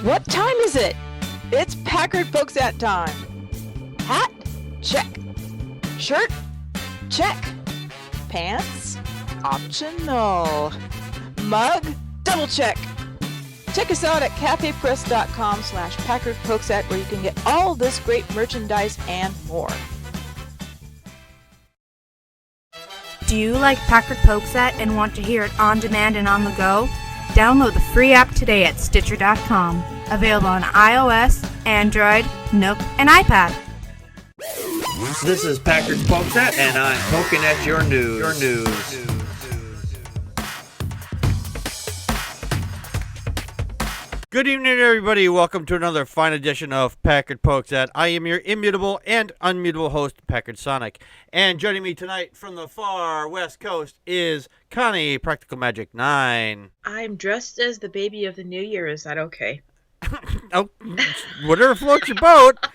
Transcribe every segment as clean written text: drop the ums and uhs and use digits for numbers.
What time is it? It's Packard Pokes At time. Hat? Check. Shirt? Check. Pants? Optional. Mug? Double check. Check us out at cafepress.com/PackardPokesAt where you can get all this great merchandise and more. Do you like Packard Pokes At and want to hear it on demand and on the go? Download the free app today at Stitcher.com. Available on iOS, Android, Nook, and iPad. This is Packard Pokes At, and I'm poking at your news. Good evening, everybody. Welcome to another fine edition of Packard Pokes At. I am your immutable and unmutable host, Packard Sonic. And joining me tonight from the far west coast is Connie, Practical Magic 9. I'm dressed as the baby of the new year. Is that okay? Oh, whatever floats your boat.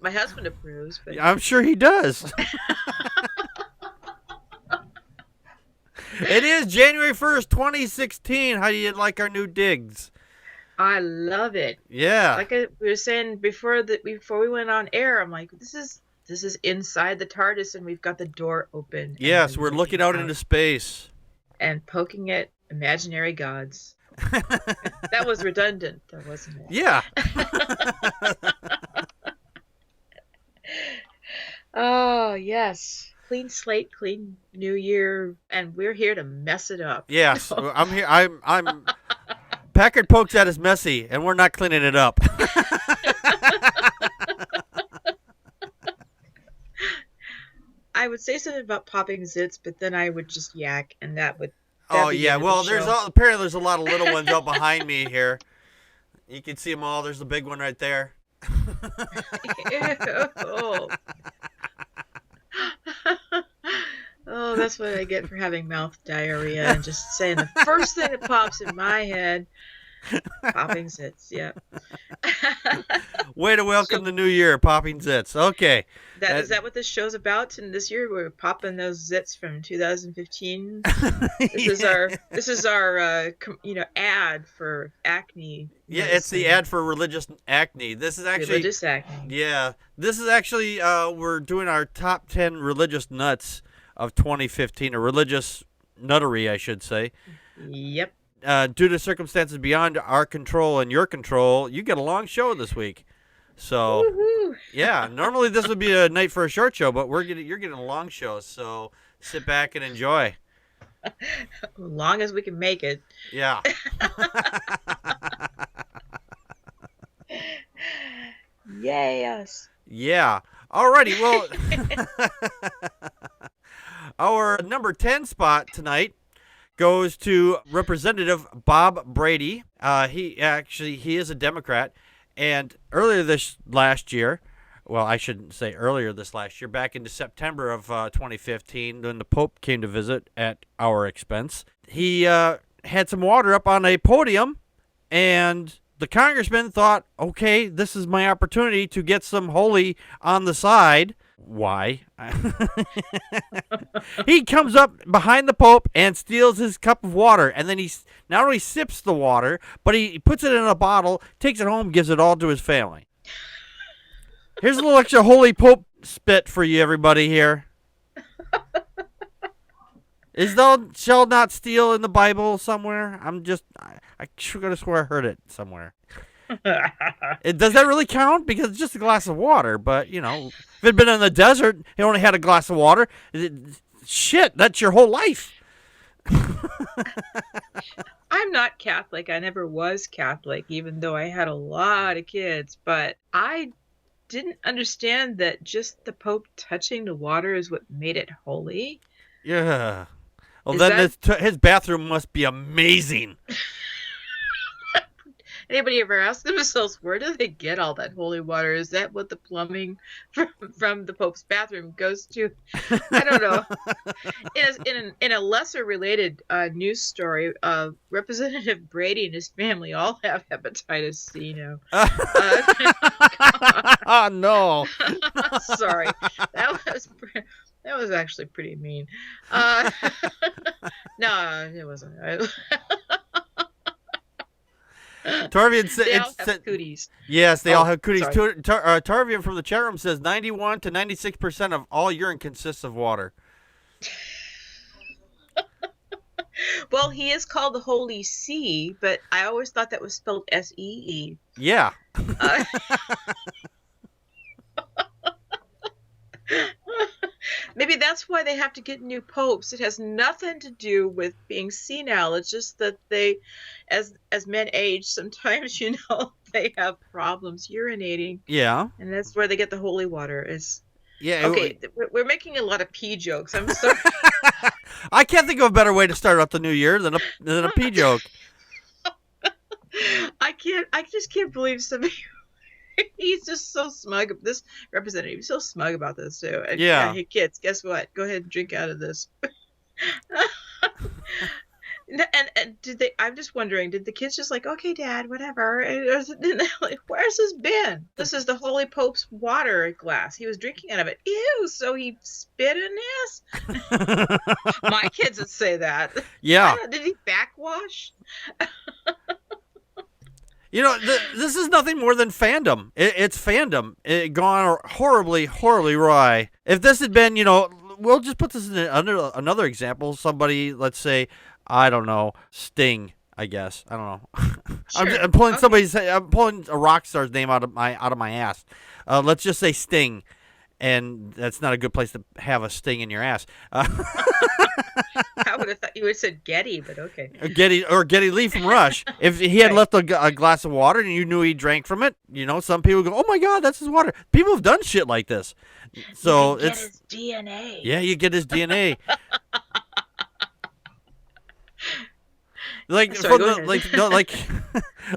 My husband approves, but I'm sure he does. It is January 1st, 2016. How do you like our new digs? I love it. Yeah. Like we were saying before we went on air, I'm like, this is inside the TARDIS, and we've got the door open. Yes, we're looking out into space. And poking at imaginary gods. That was redundant, though, wasn't it? Yeah. Oh, yes. Clean slate, clean new year, and we're here to mess it up. Yes, I'm here. I'm Packard Pokes At is messy, and we're not cleaning it up. I would say something about popping zits, but then I would just yak, and that would. Oh yeah, well apparently there's a lot of little ones out behind me here. You can see them all. There's the big one right there. Ew. Oh, that's what I get for having mouth diarrhea and just saying the first thing that pops in my head. Popping zits, yep. Way to welcome the new year, popping zits. Okay. Is that what this show's about? And this year we're popping those zits from 2015. This is our ad for acne. Yeah, it's the ad for religious acne. This is actually religious acne. Yeah, this is actually we're doing our top 10 religious nuts of 2015, or religious nuttery, I should say. Yep. Due to circumstances beyond our control and your control, you get a long show this week. So, woo-hoo. Yeah, normally this would be a night for a short show, but you're getting a long show. So sit back and enjoy. As long as we can make it. Yeah. Yay us. Yeah. Alrighty. Well, our number 10 spot tonight goes to Representative Bob Brady. He is a Democrat, and earlier this last year, well, I shouldn't say earlier this last year, back into September of 2015, when the Pope came to visit at our expense, he had some water up on a podium, and the congressman thought, okay, this is my opportunity to get some holy on the side. Why? He comes up behind the Pope and steals his cup of water, and then he not only sips the water, but he puts it in a bottle, takes it home, gives it all to his family. Here's a little extra holy Pope spit for you, everybody here. Is thou shalt not steal in the Bible somewhere? I could have swore I heard it somewhere. Does that really count? Because it's just a glass of water, but, if it had been in the desert, he only had a glass of water. Shit, that's your whole life. I'm not Catholic. I never was Catholic, even though I had a lot of kids. But I didn't understand that just the Pope touching the water is what made it holy. Yeah. Well, then his bathroom must be amazing. Anybody ever ask themselves, where do they get all that holy water? Is that what the plumbing from the Pope's bathroom goes to? I don't know. In a lesser related news story, Representative Brady and his family all have hepatitis C now. Oh, no. Sorry. That was actually pretty mean. No, it wasn't. Tarvian They all have cooties. Yes, they all have cooties. sorry. Tarvian from the chat room says 91 to 96% of all urine consists of water. Well, he is called the Holy See, but I always thought that was spelled S-E-E. Yeah. Uh, Maybe that's why they have to get new popes. It has nothing to do with being senile. It's just that they, as men age, sometimes they have problems urinating, Yeah. and that's where they get the holy water. Is Yeah. okay. We're making a lot of pee jokes. I'm sorry. I can't think of a better way to start out the new year than a pee joke. I just can't believe somebody. He's just so smug. This representative is so smug about this too. And, Yeah. Hey kids, guess what? Go ahead and drink out of this. and did they? I'm just wondering. Did the kids just like, okay, Dad, whatever? Like, where's this bin? This is the Holy Pope's water glass. He was drinking out of it. Ew! So he spit in this. My kids would say that. Yeah. Did he backwash? This is nothing more than fandom. It's fandom. It gone horribly, horribly awry. If this had been, we'll just put this in another example. Somebody, let's say, I don't know, Sting, I guess. I don't know. Sure. I'm pulling Okay. I'm pulling a rock star's name out of my ass. Let's just say Sting. And that's not a good place to have a sting in your ass. I would have thought you would have said Getty, but okay. Getty Lee from Rush. If he had left a glass of water and you knew he drank from it, some people go, "Oh my God, that's his water." People have done shit like this, so you can it's get his DNA. Yeah, you get his DNA. Like Sorry, from go ahead.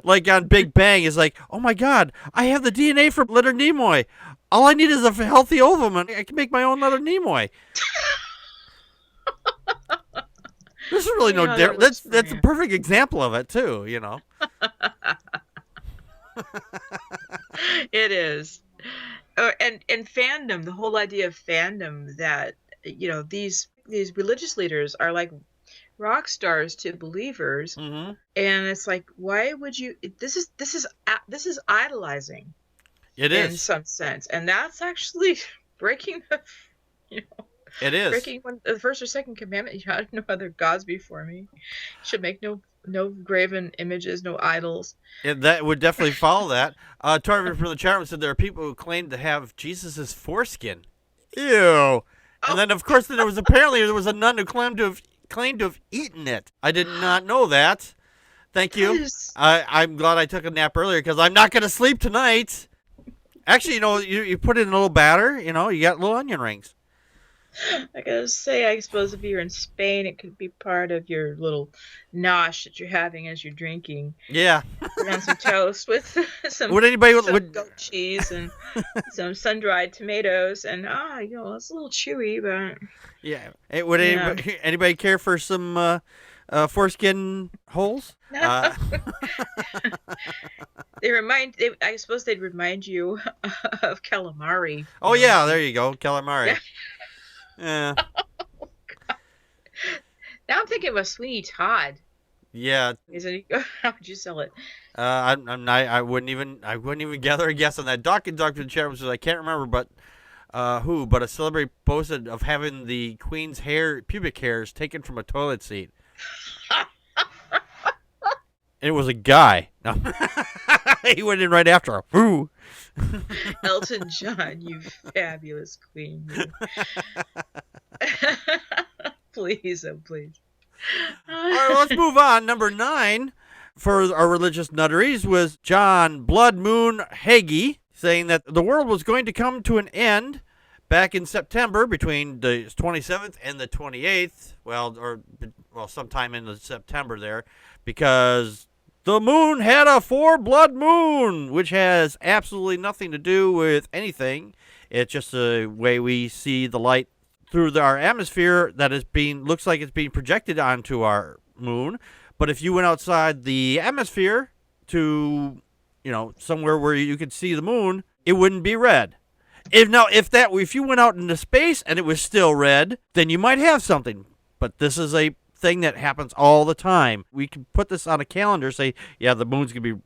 like on Big Bang is like, "Oh my God, I have the DNA from Leonard Nimoy. All I need is a healthy ovum, and I can make my own Leonard Nimoy." There's really no difference. That's a perfect example of it too. It is. And fandom, the whole idea of fandom, that these religious leaders are like rock stars to believers, Mm-hmm. and it's like, why would you? This is idolizing. It in is. some sense, and that's actually breaking the, It is. breaking the first or second commandment. You had no other gods before me. Should make no graven images, no idols. That would definitely follow that. Tarvin from the chat room said there are people who claim to have Jesus' foreskin. Ew. And then, of course, there was a nun who claimed to have eaten it. I did not know that. Thank you. I'm glad I took a nap earlier because I'm not going to sleep tonight. Actually, you put it in a little batter. You got little onion rings. I gotta say, I suppose if you're in Spain, it could be part of your little nosh that you're having as you're drinking. Yeah. Put on some toast with some goat cheese and some sun-dried tomatoes, and it's a little chewy, but yeah. Would anybody care for some foreskin holes? I suppose they'd remind you of calamari. Oh yeah, there you go, calamari. Yeah. Oh, God. Now I'm thinking of a Sweeney Todd. Yeah. How would you sell it? I wouldn't even gather a guess on that. Doc and Dr. Chat says I can't remember, but a celebrity posted of having the Queen's pubic hairs taken from a toilet seat. It was a guy. No. He went in right after her. Ooh. Elton John, you fabulous queen. Please, oh please. All right, well, let's move on. Number 9 for our religious nutteries was John Blood Moon Hagee, saying that the world was going to come to an end back in September between the 27th and the 28th. Well, sometime in September there, because the moon had a 4-blood moon, which has absolutely nothing to do with anything. It's just a way we see the light through our atmosphere that looks like it's being projected onto our moon. But if you went outside the atmosphere to, somewhere where you could see the moon, it wouldn't be red. If you went out into space and it was still red, then you might have something. But this is a thing that happens all the time. We can put this on a calendar, say, yeah, the moon's going to be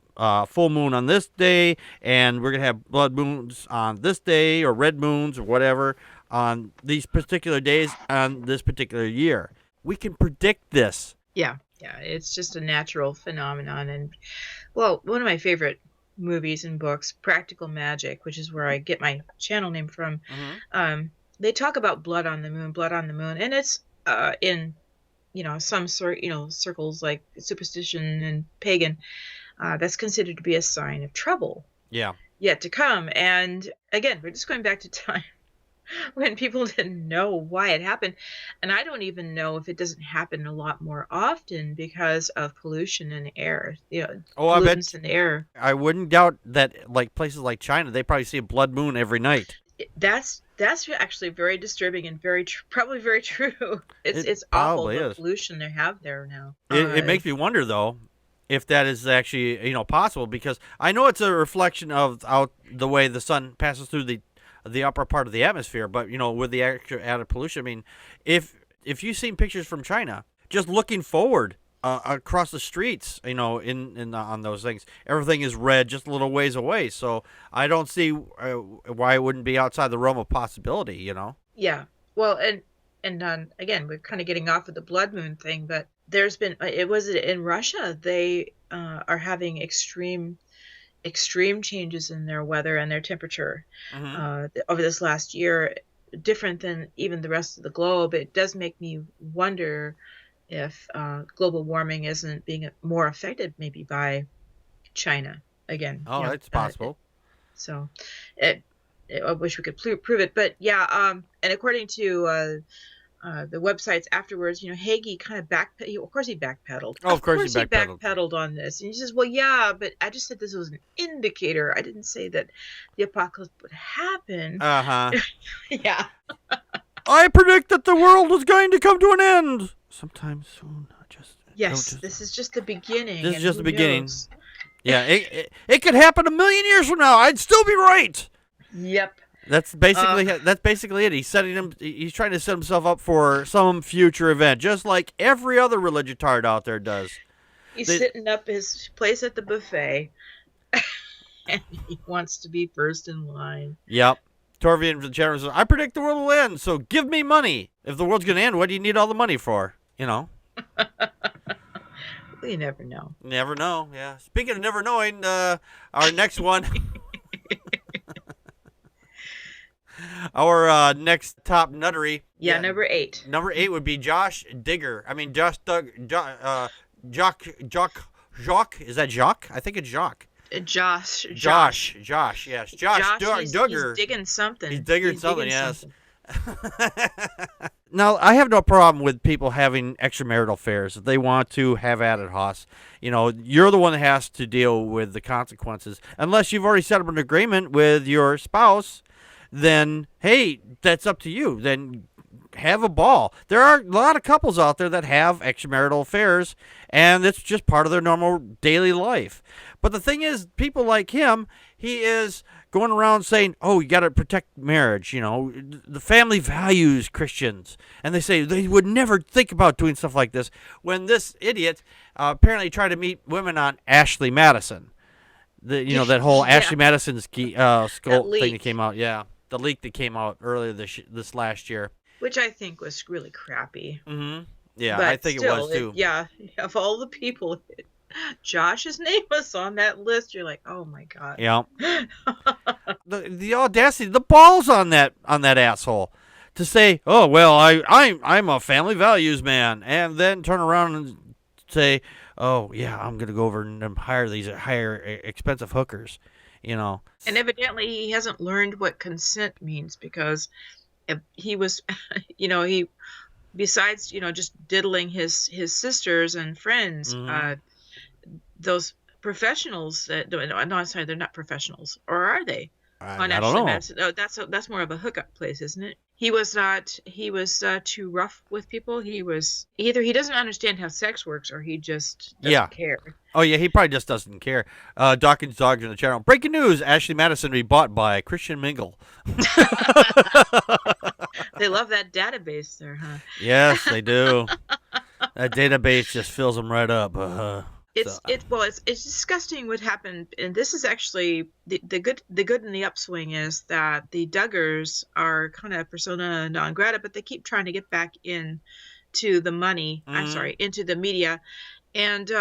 full moon on this day, and we're going to have blood moons on this day, or red moons, or whatever, on these particular days on this particular year. We can predict this. Yeah, it's just a natural phenomenon. And, well, one of my favorite movies and books, Practical Magic, which is where I get my channel name from, they talk about blood on the moon, and it's in, some sort, circles like superstition and pagan, that's considered to be a sign of trouble. Yeah. Yet to come. And again, we're just going back to time when people didn't know why it happened. And I don't even know if it doesn't happen a lot more often because of pollution in the air. Pollutants in the air. I wouldn't doubt that, like places like China, they probably see a blood moon every night. That's actually very disturbing and probably very true. It's awful the pollution they have there now. It makes me wonder, though, if that is actually possible, because I know it's a reflection of the way the sun passes through the upper part of the atmosphere, but with the extra added pollution, I mean, if you've seen pictures from China, just looking forward across the streets, on those things, everything is red just a little ways away. So I don't see why it wouldn't be outside the realm of possibility. Yeah. Well, and again, we're kind of getting off of the blood moon thing, but there's been in Russia, they are having extreme changes in their weather and their temperature over this last year, different than even the rest of the globe. It does make me wonder if global warming isn't being more affected maybe by China again. Oh, it's possible. So I wish we could prove it. But yeah, and according to the websites afterwards, Hagee kind of backpedaled. Of course he backpedaled. Oh, of course he backpedaled on this. And he says, well, yeah, but I just said this was an indicator. I didn't say that the apocalypse would happen. Yeah. I predict that the world is going to come to an end sometime soon. This is just the beginning. This is just the beginning. Yeah, it could happen 1,000,000 years from now. I'd still be right. Yep. That's basically it. He's trying to set himself up for some future event, just like every other religitard out there does. He's sitting up his place at the buffet, and he wants to be first in line. Yep. Torvian from the chat room says, I predict the world will end, so give me money. If the world's going to end, what do you need all the money for? Well, you never know. Never know, yeah. Speaking of never knowing, our next one... Our next top nuttery. Yeah, number 8. Number 8 would be Josh Duggar. Jacques. Is that Jacques? I think it's Jacques. Josh, yes. Josh Duggar. He's digging something. He's digging something, yes. Now, I have no problem with people having extramarital affairs. If they want to, have at it, Hoss. You're the one that has to deal with the consequences. Unless you've already set up an agreement with your spouse, then, hey, that's up to you. Then have a ball. There are a lot of couples out there that have extramarital affairs, and it's just part of their normal daily life. But the thing is, people like him, he is going around saying, oh, you got to protect marriage, the family values Christians. And they say they would never think about doing stuff like this, when this idiot apparently tried to meet women on Ashley Madison. That whole Ashley Madison's skull thing that came out, yeah. The leak that came out earlier this last year. Which I think was really crappy. Mm-hmm. Yeah, but I think still, it was too. Of all the people, Josh's name was on that list. You're like, oh my god. Yeah. the audacity, the balls on that asshole to say, oh well, I'm a family values man, and then turn around and say, oh yeah, I'm gonna go over and hire these expensive hookers. And evidently he hasn't learned what consent means, because he was, he, besides, just diddling his sisters and friends, those professionals no, I'm sorry, they're not professionals, or are they? I don't know. That's more of a hookup place, isn't it? He was too rough with people. He was either he doesn't understand how sex works, or he just doesn't care. Oh yeah, he probably just doesn't care. Dawkins Dogs in the channel. Breaking news: Ashley Madison to be bought by Christian Mingle. They love that database there, huh? Yes, they do. That database just fills them right up. It's disgusting what happened, and this is actually the good and the upswing is that the Duggars are kind of persona non grata, but they keep trying to get back in to the money. I'm sorry, into the media, and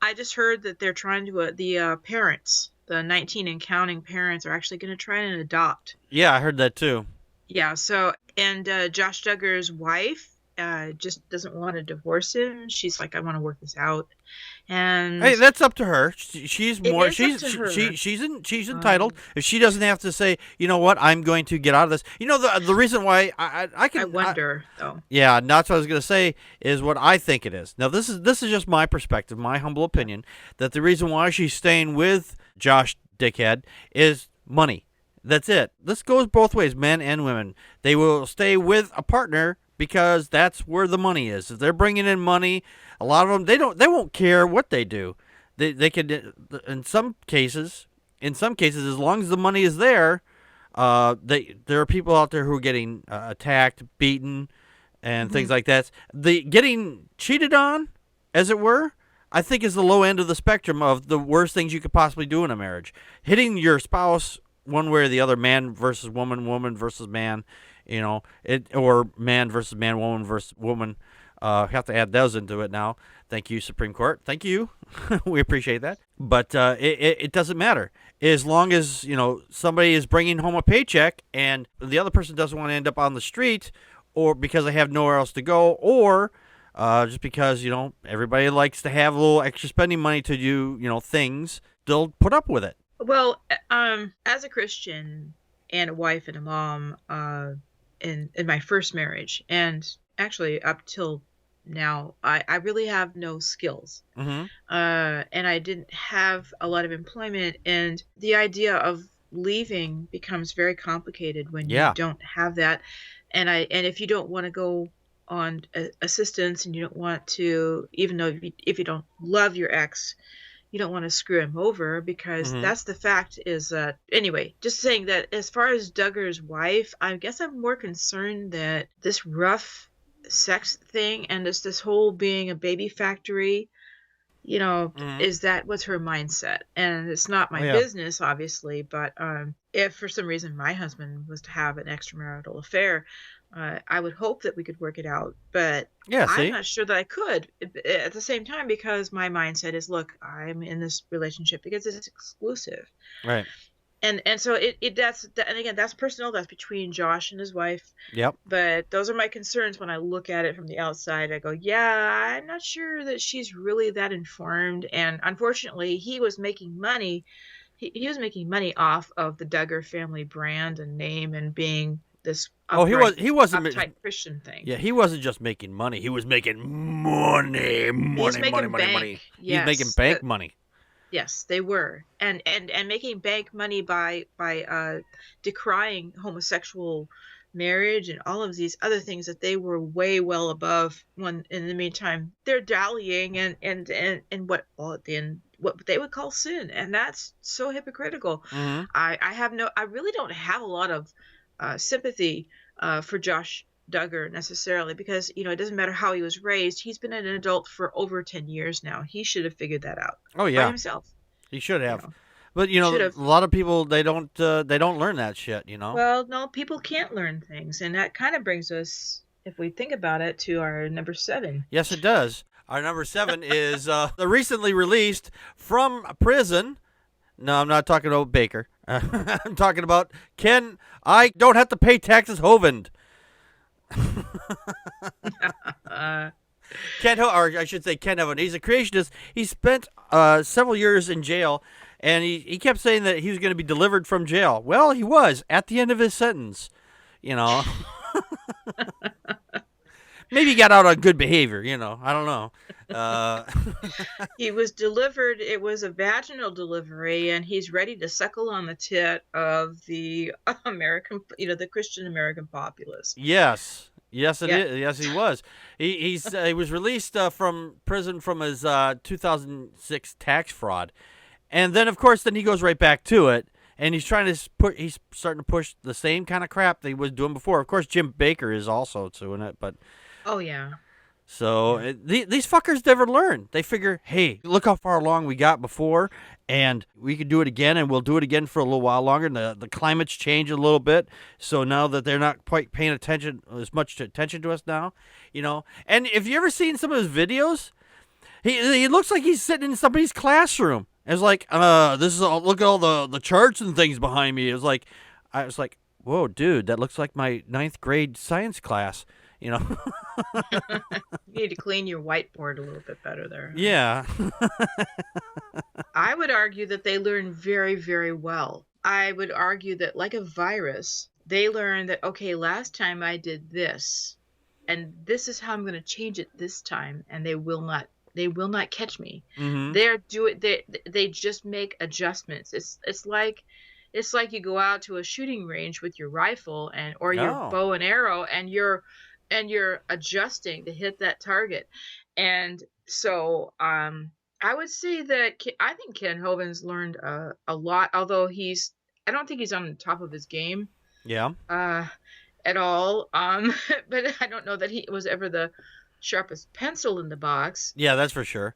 I just heard that they're trying to the parents, the 19 and counting parents, are actually going to try and adopt. Yeah, I heard that too. Yeah. So and Josh Duggar's wife just doesn't want to divorce him. She's like, I want to work this out. And hey, that's up to her. She's entitled. If she doesn't have to say, you know what, I'm going to get out of this. You know, the reason why I wonder though. Yeah, that's what I was going to say is what I think it is. Now this is just my perspective, my humble opinion, that the reason why she's staying with Josh Dickhead is money. That's it. This goes both ways, men and women. They will stay with a partner because that's where the money is. If they're bringing in money, a lot of them they won't care what they do. They could in some cases as long as the money is there, there are people out there who are getting attacked, beaten, and things like that. The getting cheated on, as it were, I think is the low end of the spectrum of the worst things you could possibly do in a marriage. Hitting your spouse one way or the other, man versus woman, woman versus man, or man versus man, woman versus woman. Have to add those into it now. Thank you, Supreme Court. Thank you. We appreciate that. But it doesn't matter. As long as, somebody is bringing home a paycheck and the other person doesn't want to end up on the street or because they have nowhere else to go or just because, everybody likes to have a little extra spending money to do, things, they'll put up with it. Well, as a Christian and a wife and a mom in my first marriage, and actually up till now, I really have no skills. And I didn't have a lot of employment, and the idea of leaving becomes very complicated when you don't have that. And if you don't want to go on assistance and you don't want to, even though if you don't love your ex, you don't want to screw him over because that's the fact is that anyway, just saying that as far as Duggar's wife, I guess I'm more concerned that this rough sex thing and this whole being a baby factory, is that what's her mindset? And it's not my business, obviously, but if for some reason my husband was to have an extramarital affair, I would hope that we could work it out, but I'm not sure that I could at the same time because my mindset is, look, I'm in this relationship because it's exclusive. Right. And so and again, that's personal. That's between Josh and his wife. Yep. But those are my concerns when I look at it from the outside. I go, yeah, I'm not sure that she's really that informed. And unfortunately, he was making money. He was making money off of the Duggar family brand and name and being this he wasn't uptight Christian thing. Yeah, he wasn't just making money. He was making money. Yes, He's making bank money. Yes, they were, and making bank money by decrying homosexual marriage and all of these other things that they were way well above. When in the meantime they're dallying and what they would call sin, and that's so hypocritical. I really don't have a lot of sympathy for Josh Duggar necessarily because it doesn't matter how he was raised. He's been an adult for over 10 years now. He should have figured that out by himself. He should have. But a lot of people they don't learn that shit, Well, no, people can't learn things, and that kind of brings us, if we think about it, to our number 7. Yes, it does. Our number 7 is the recently released from prison. No, I'm not talking about Baker. I'm talking about Ken. I don't have to pay taxes. Hovind. Ken Hovind. He's a creationist. He spent several years in jail, and he kept saying that he was going to be delivered from jail. Well, he was at the end of his sentence. Maybe he got out on good behavior. I don't know. He was delivered. It was a vaginal delivery, and he's ready to suckle on the tit of the American, the Christian American populace. Yes, it is. Yes, he was. He was released from prison from his 2006 tax fraud, and then of course he goes right back to it, and he's starting to push the same kind of crap that he was doing before. Of course, Jim Baker is also doing it, but. Oh yeah. So these fuckers never learn. They figure, hey, look how far along we got before, and we could do it again, and we'll do it again for a little while longer. And the climate's changed a little bit, so now that they're not quite paying as much attention to us now, And if you ever seen some of his videos, he looks like he's sitting in somebody's classroom. It's like, this is look at all the charts and things behind me. I was like, whoa, dude, that looks like my 9th grade science class. You need to clean your whiteboard a little bit better there. Yeah. I would argue that they learn very, very well. I would argue that, like a virus, they learn that, okay, last time I did this, and this is how I'm going to change it this time, and they will not catch me. Mm-hmm. They just make adjustments. It's like you go out to a shooting range with your rifle or your bow and arrow, and you're adjusting to hit that target. And so I would say that I think Ken Hovind's learned a lot, although I don't think he's on the top of his game. Yeah. At all. But I don't know that he was ever the sharpest pencil in the box. Yeah, that's for sure.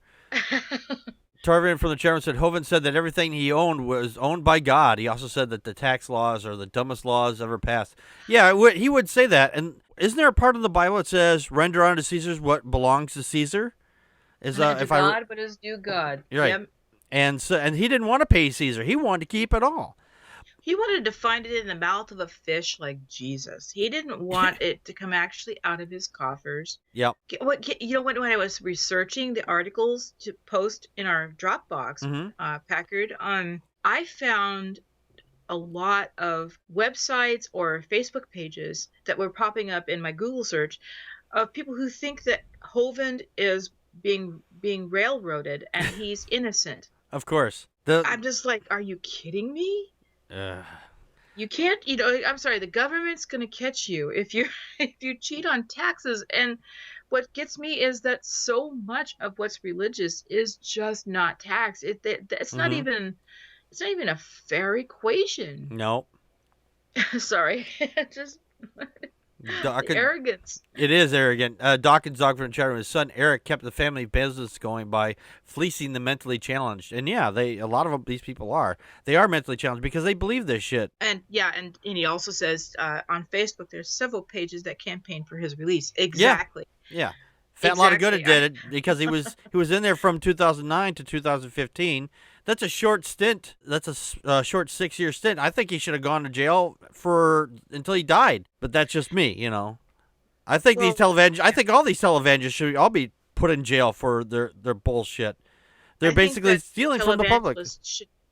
Tarvin from the chairman said Hovind said that everything he owned was owned by God. He also said that the tax laws are the dumbest laws ever passed. Yeah, he would say that. And isn't there a part of the Bible that says, "Render unto Caesar what belongs to Caesar"? But is due God. Right. Yep. And he didn't want to pay Caesar. He wanted to keep it all. He wanted to find it in the mouth of a fish like Jesus. He didn't want it to come actually out of his coffers. Yep. When I was researching the articles to post in our Dropbox, Packard, I found a lot of websites or Facebook pages that were popping up in my Google search of people who think that Hovind is being railroaded and he's innocent. Of course. I'm just like, are you kidding me? You can't, I'm sorry, the government's going to catch you if you cheat on taxes. And what gets me is that so much of what's religious is just not taxed. It's not even a fair equation. No. Sorry. Just arrogance. It is arrogant. Dawkins dog from the chat room. His son Eric kept the family business going by fleecing the mentally challenged. And yeah, a lot of these people are. They are mentally challenged because they believe this shit. And yeah, and he also says on Facebook there's several pages that campaign for his release. Exactly. Yeah. Fat lot of good it did it because he was in there from 2009 to 2015. That's a short stint. That's a short 6-year stint. I think he should have gone to jail until he died. But that's just me, I think I think all these televangelists should all be put in jail for their bullshit. They're basically stealing from the public.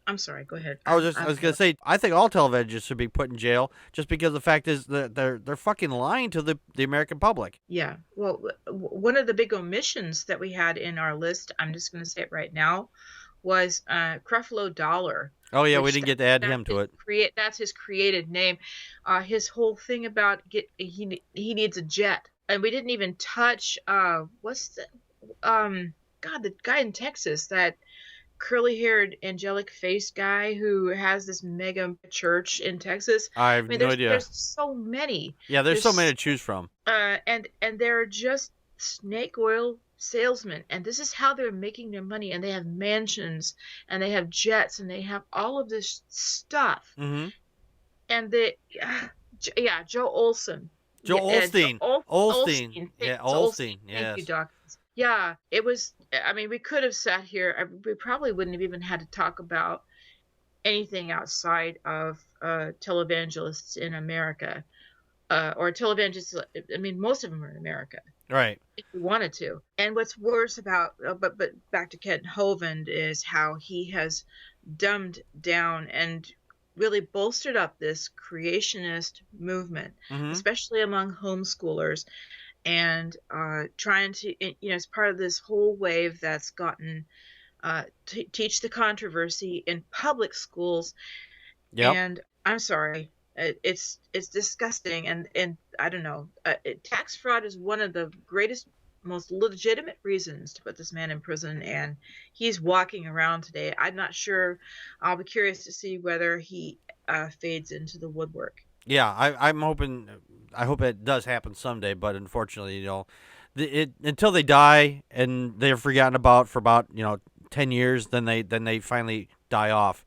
I'm sorry. Go ahead. I was going to say I think all televangelists should be put in jail just because the fact is that they're fucking lying to the American public. Yeah. Well, one of the big omissions that we had in our list, I'm just going to say it right now, was Creflo Dollar. Oh yeah, we didn't get to add him to it. That's his created name. His whole thing about he needs a jet, and we didn't even touch the guy in Texas, that curly-haired, angelic-faced guy who has this mega church in Texas. I have no idea. There's so many. Yeah, there's so many to choose from. And they're just snake oil salesmen, and this is how they're making their money. And they have mansions, and they have jets, and they have all of this stuff. Mm-hmm. And Joe Olson. Olstein. Olstein. Yeah, Olstein. Yes. Thank you, Doc. Yeah, it was. I mean, we could have sat here. We probably wouldn't have even had to talk about anything outside of televangelists in America, or televangelists. I mean, most of them are in America, right? If we wanted to. And what's worse about, but back to Ken Hovind, is how he has dumbed down and really bolstered up this creationist movement, especially among homeschoolers. And trying to, as part of this whole wave that's gotten teach the controversy in public schools. Yep. And I'm sorry, it's disgusting. And I don't know, tax fraud is one of the greatest, most legitimate reasons to put this man in prison. And he's walking around today. I'm not sure. I'll be curious to see whether he fades into the woodwork. Yeah, I'm hoping. I hope it does happen someday, but unfortunately, until they die and they're forgotten about for about 10 years, then they finally die off.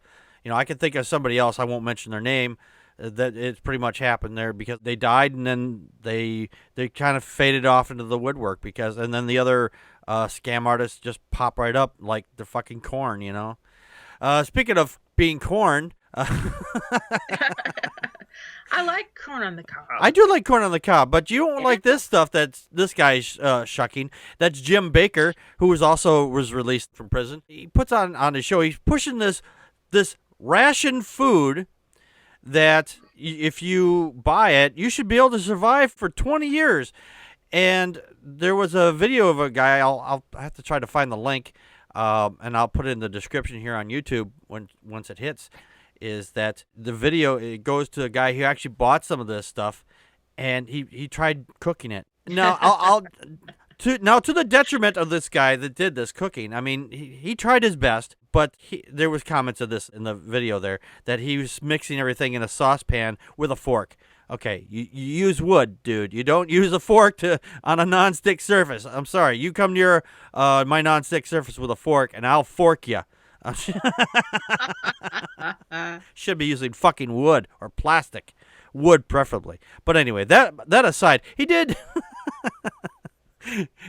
I can think of somebody else. I won't mention their name. That it's pretty much happened there because they died and then they kind of faded off into the woodwork and then the other scam artists just pop right up like the fucking corn. Speaking of being corn. I like corn on the cob. I do like corn on the cob, but you don't like this stuff that's this guy's shucking. That's Jim Baker, who was released from prison. He puts on his show. He's pushing this ration food that if you buy it, you should be able to survive for 20 years. And there was a video of a guy. I'll have to try to find the link, and I'll put it in the description here on YouTube once it hits. Is that the video? It goes to a guy who actually bought some of this stuff, and he tried cooking it. Now to the detriment of this guy that did this cooking. I mean, he tried his best, but there was comments of this in the video there that he was mixing everything in a saucepan with a fork. Okay, you use wood, dude. You don't use a fork on a nonstick surface. I'm sorry. You come near my nonstick surface with a fork, and I'll fork you. Should be using fucking wood or plastic. Wood preferably. But anyway, that aside, he did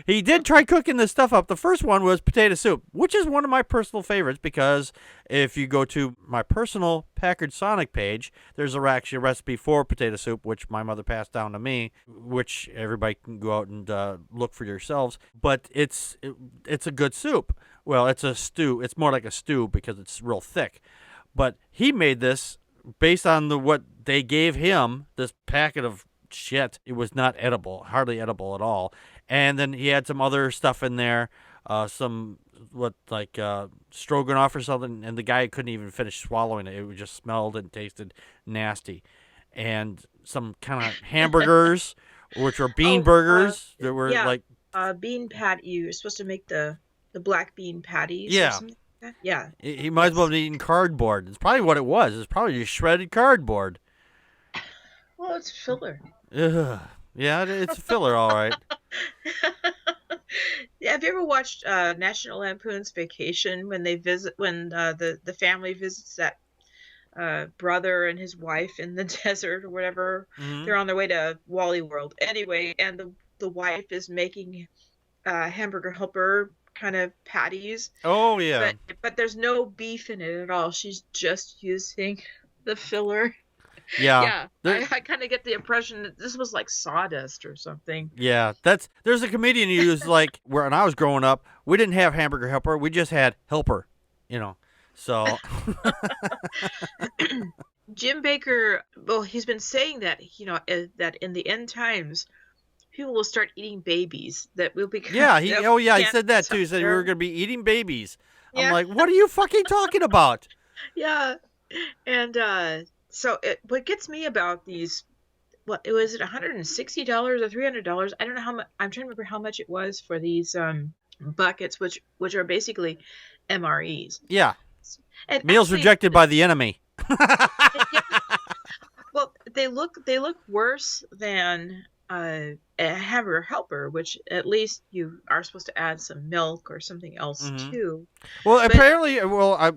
he did try cooking this stuff up. The first one was potato soup, which is one of my personal favorites because if you go to my personal Packard Sonic page, there's actually a recipe for potato soup, which my mother passed down to me, which everybody can go out and look for yourselves. But it's a good soup. Well, it's a stew. It's more like a stew because it's real thick. But he made this based on what they gave him, this packet of shit. It was not edible, hardly edible at all. And then he had some other stuff in there, stroganoff or something, and the guy couldn't even finish swallowing it. It just smelled and tasted nasty. And some kind of hamburgers, which were bean burgers. That were bean patty. You're supposed to make the black bean patties. Yeah. Or something like that. Yeah. He might as well have eaten cardboard. It's probably what it was. It's probably just shredded cardboard. Well, it's filler. Ugh. Yeah, it's a filler, all right. Have you ever watched National Lampoon's Vacation when the family visits that brother and his wife in the desert or whatever? Mm-hmm. They're on their way to Wally World. Anyway, and the wife is making hamburger helper kind of patties. Oh, yeah. But there's no beef in it at all. She's just using the filler. Yeah. I kind of get the impression that this was like sawdust or something. Yeah, there's a comedian who's like, when I was growing up, we didn't have hamburger helper, we just had helper, so. Jim Baker, well, he's been saying that, that in the end times, people will start eating babies that will become. Yeah, he said that too. He said we were going to be eating babies. Yeah. I'm like, what are you fucking talking about? Yeah, and so what gets me about these, it was $160 or $300? I don't know how much. I'm trying to remember how much it was for these buckets, which are basically MREs. Yeah, and meals rejected by the enemy. Well, they look worse than a hamburger helper, which at least you are supposed to add some milk or something else to. Well, apparently,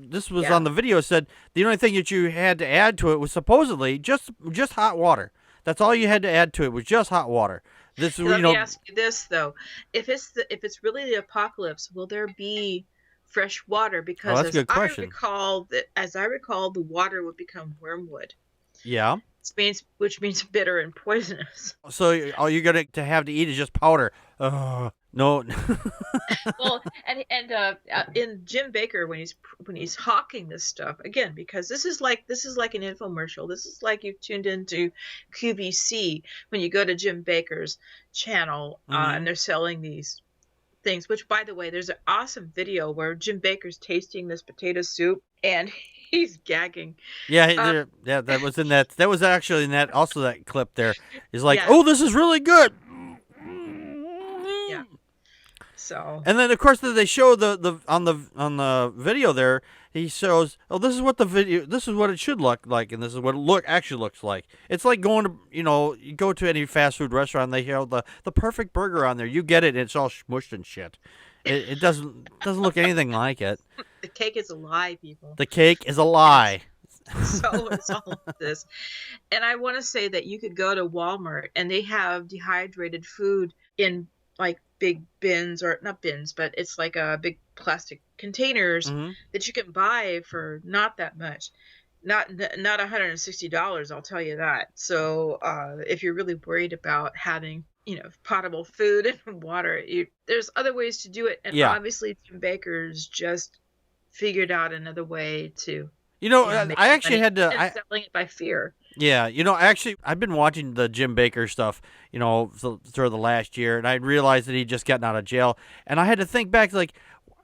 this was on the video, said the only thing that you had to add to it was supposedly just hot water. That's all you had to add to it was just hot water. Let me ask you this though: if it's really the apocalypse, will there be fresh water? Because that's a good question. As I recall, the water would become wormwood. Yeah. Which means bitter and poisonous. So all you're going to have to eat is just powder. No. Well, and in Jim Baker when he's hawking this stuff again, because this is like an infomercial. This is like you've tuned into QVC when you go to Jim Baker's channel and they're selling these things. Which, by the way, there's an awesome video where Jim Baker's tasting this potato soup and he's gagging. Yeah, that was in that. That was actually in that. Also, that clip there is like, oh, this is really good. Yeah. So. And then of course they show the on the video there. He shows, oh, this is what it should look like, and this is what it actually looks like. It's like going to, you go to any fast food restaurant, they have the perfect burger on there. You get it, and it's all smushed and shit. It doesn't look anything like it. The cake is a lie, people. The cake is a lie. So is all of this. And I want to say that you could go to Walmart, and they have dehydrated food in like big bins, or not bins, but it's like a big plastic containers that you can buy for not that much, not $160. I'll tell you that. So if you're really worried about having potable food and water, there's other ways to do it. And obviously Jim Baker's just figured out another way to I actually had to selling it by fear. Yeah, I've been watching the Jim Baker stuff, through the last year, and I realized that he'd just gotten out of jail, and I had to think back,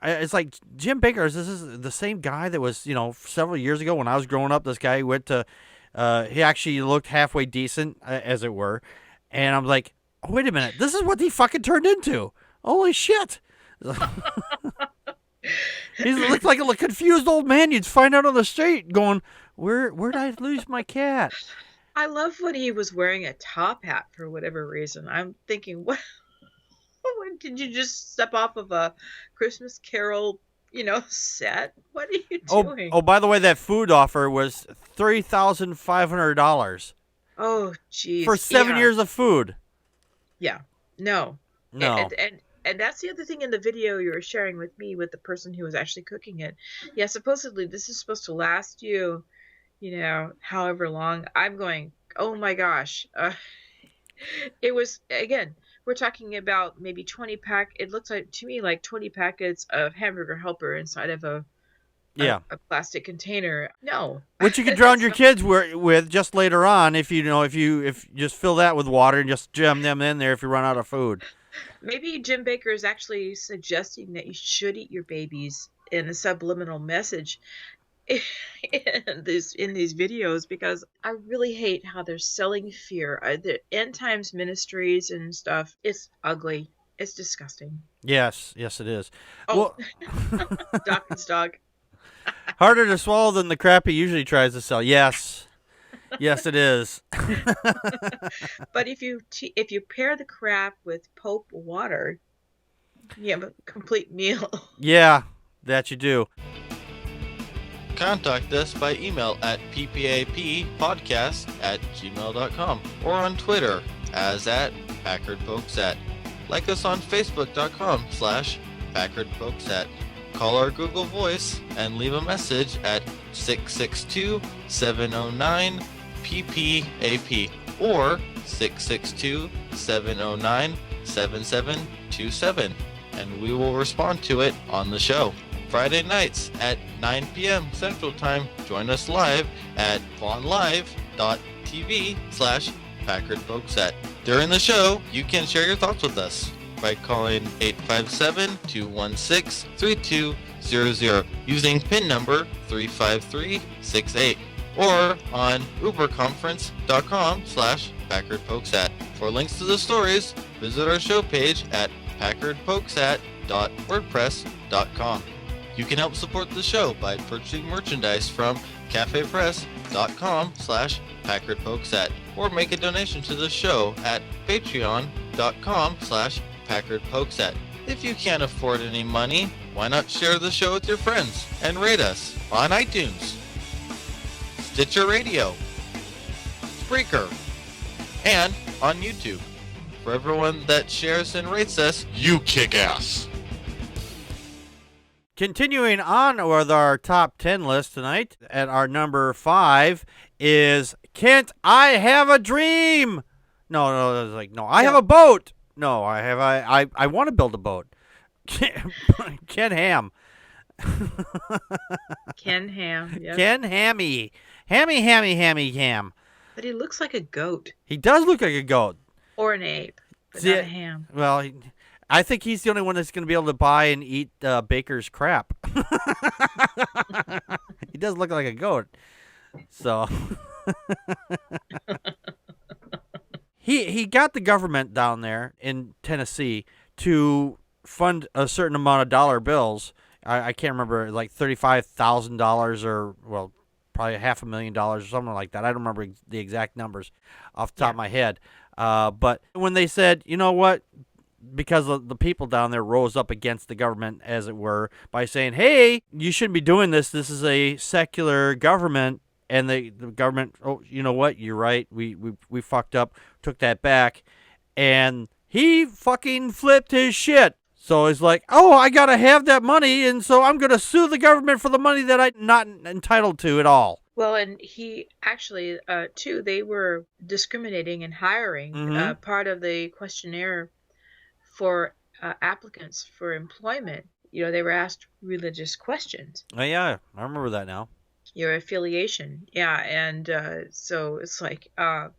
it's like Jim Baker, this is the same guy that was, several years ago when I was growing up. This guy went to, he actually looked halfway decent, as it were, and I'm like, oh, wait a minute, this is what he fucking turned into. Holy shit. He looked like a confused old man you'd find out on the street going, where'd I lose my cat? I love when he was wearing a top hat for whatever reason. I'm thinking, what? Did you just step off of a Christmas Carol, set? What are you doing? Oh, by the way, that food offer was $3,500. Oh, geez. For 7 years of food. Yeah. No. And that's the other thing in the video you were sharing with me with the person who was actually cooking it. Yeah, supposedly this is supposed to last you, however long. I'm going, oh my gosh. It was, again, we're talking about maybe 20 it looks like to me like 20 packets of Hamburger Helper inside of a plastic container. No. Which you can drown your kids with just later on if you just fill that with water and just jam them in there if you run out of food. Maybe Jim Baker is actually suggesting that you should eat your babies in a subliminal message in these videos, because I really hate how they're selling fear. The end times ministries and stuff, it's ugly. It's disgusting. Yes, it is. Oh, Dawkins dog. Harder to swallow than the crap he usually tries to sell. Yes, it is. But if you pair the crap with Pope water, you have a complete meal. Yeah, that you do. Contact us by email at ppappodcast@gmail.com or on Twitter as @Packard Pokes At. Like us on Facebook.com/Packard Pokes At. Call our Google Voice and leave a message at 662-709-PPAP or 662-709-7727, and we will respond to it on the show. Friday nights at 9 p.m. Central Time, join us live at vonlive.tv/Packard Pokes At. During the show, you can share your thoughts with us by calling 857-216-3200 using PIN number 35368 or on uberconference.com/Packard Pokes At. For links to the stories, visit our show page at packardpokesat.wordpress.com. You can help support the show by purchasing merchandise from cafepress.com/Packard Pokes At or make a donation to the show at patreon.com/Packard Pokes At. If you can't afford any money, why not share the show with your friends and rate us on iTunes, Stitcher Radio, Spreaker, and on YouTube. For everyone that shares and rates us, you kick ass. Continuing on with our top 10 list tonight, at our number 5 is Can't I Have a Dream? No, it's like, no, I have a boat. No, I want to build a boat. Ken Ham. Ken Ham. Yep. Ken Hammy. Hammy Ham. But he looks like a goat. He does look like a goat. Or an ape, but not a ham. Well, I think he's the only one that's going to be able to buy and eat Baker's crap. He does look like a goat. So he got the government down there in Tennessee to fund a certain amount of dollar bills. I can't remember, like $35,000 or, well, probably $500,000 or something like that. I don't remember the exact numbers off the top of my head. But when they said, you know what, because the people down there rose up against the government, as it were, by saying, hey, you shouldn't be doing this. This is a secular government. And the government, oh, you know what, you're right. We fucked up, took that back. And he fucking flipped his shit. So he's like, oh, I got to have that money, and so I'm going to sue the government for the money that I'm not entitled to at all. Well, and he actually, too, they were discriminating in hiring. Part of the questionnaire for applicants for employment, they were asked religious questions. Oh, yeah, I remember that now. Your affiliation. Yeah, and so it's like,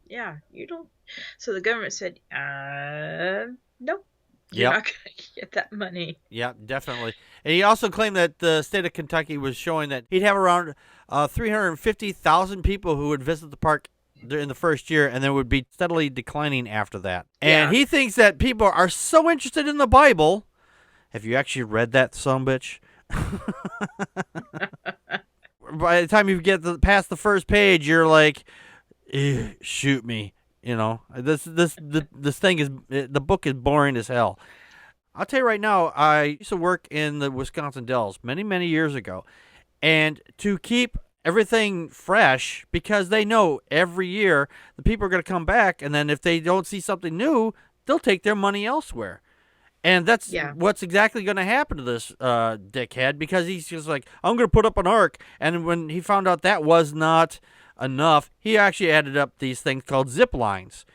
you don't. So the government said, nope. You're not going to get that money. Yeah, definitely. And he also claimed that the state of Kentucky was showing that he'd have around 350,000 people who would visit the park in the first year, and then would be steadily declining after that. And he thinks that people are so interested in the Bible. Have you actually read that, sumbitch? By the time you get past the first page, you're like, shoot me. This thing is, the book is boring as hell. I'll tell you right now, I used to work in the Wisconsin Dells many, many years ago. And to keep everything fresh, because they know every year the people are going to come back, and then if they don't see something new, they'll take their money elsewhere. And that's what's exactly going to happen to this dickhead, because he's just like, I'm going to put up an ark. And when he found out that was not enough, he actually added up these things called zip lines,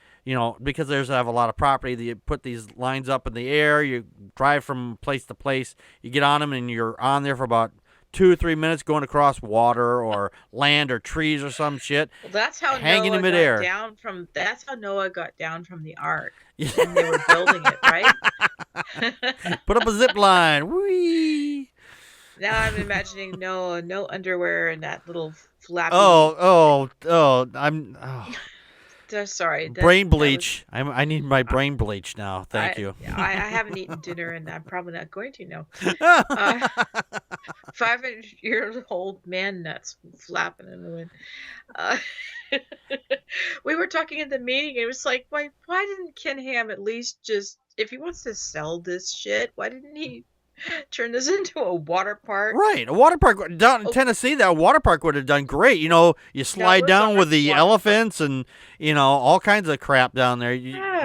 because there's have a lot of property that you put these lines up in the air, you drive from place to place, you get on them, and you're on there for about 2 or 3 minutes going across water or land or trees or some shit. Well, that's how hanging Noah in midair. That's how Noah got down from the ark when they were building it, right? Put up a zip line. Whee! Now I'm imagining Noah, no underwear, and that little flappy. Sorry. Brain bleach. I need my brain bleach now. Thank you. I haven't eaten dinner, and I'm probably not going to now. 500-year-old man nuts flapping in the wind. We were talking in the meeting, and it was like, why didn't Ken Ham at least just, if he wants to sell this shit, why didn't he turn this into a water park? Right, a water park down in Tennessee. That water park would have done great. You slide down with the elephants and all kinds of crap down there.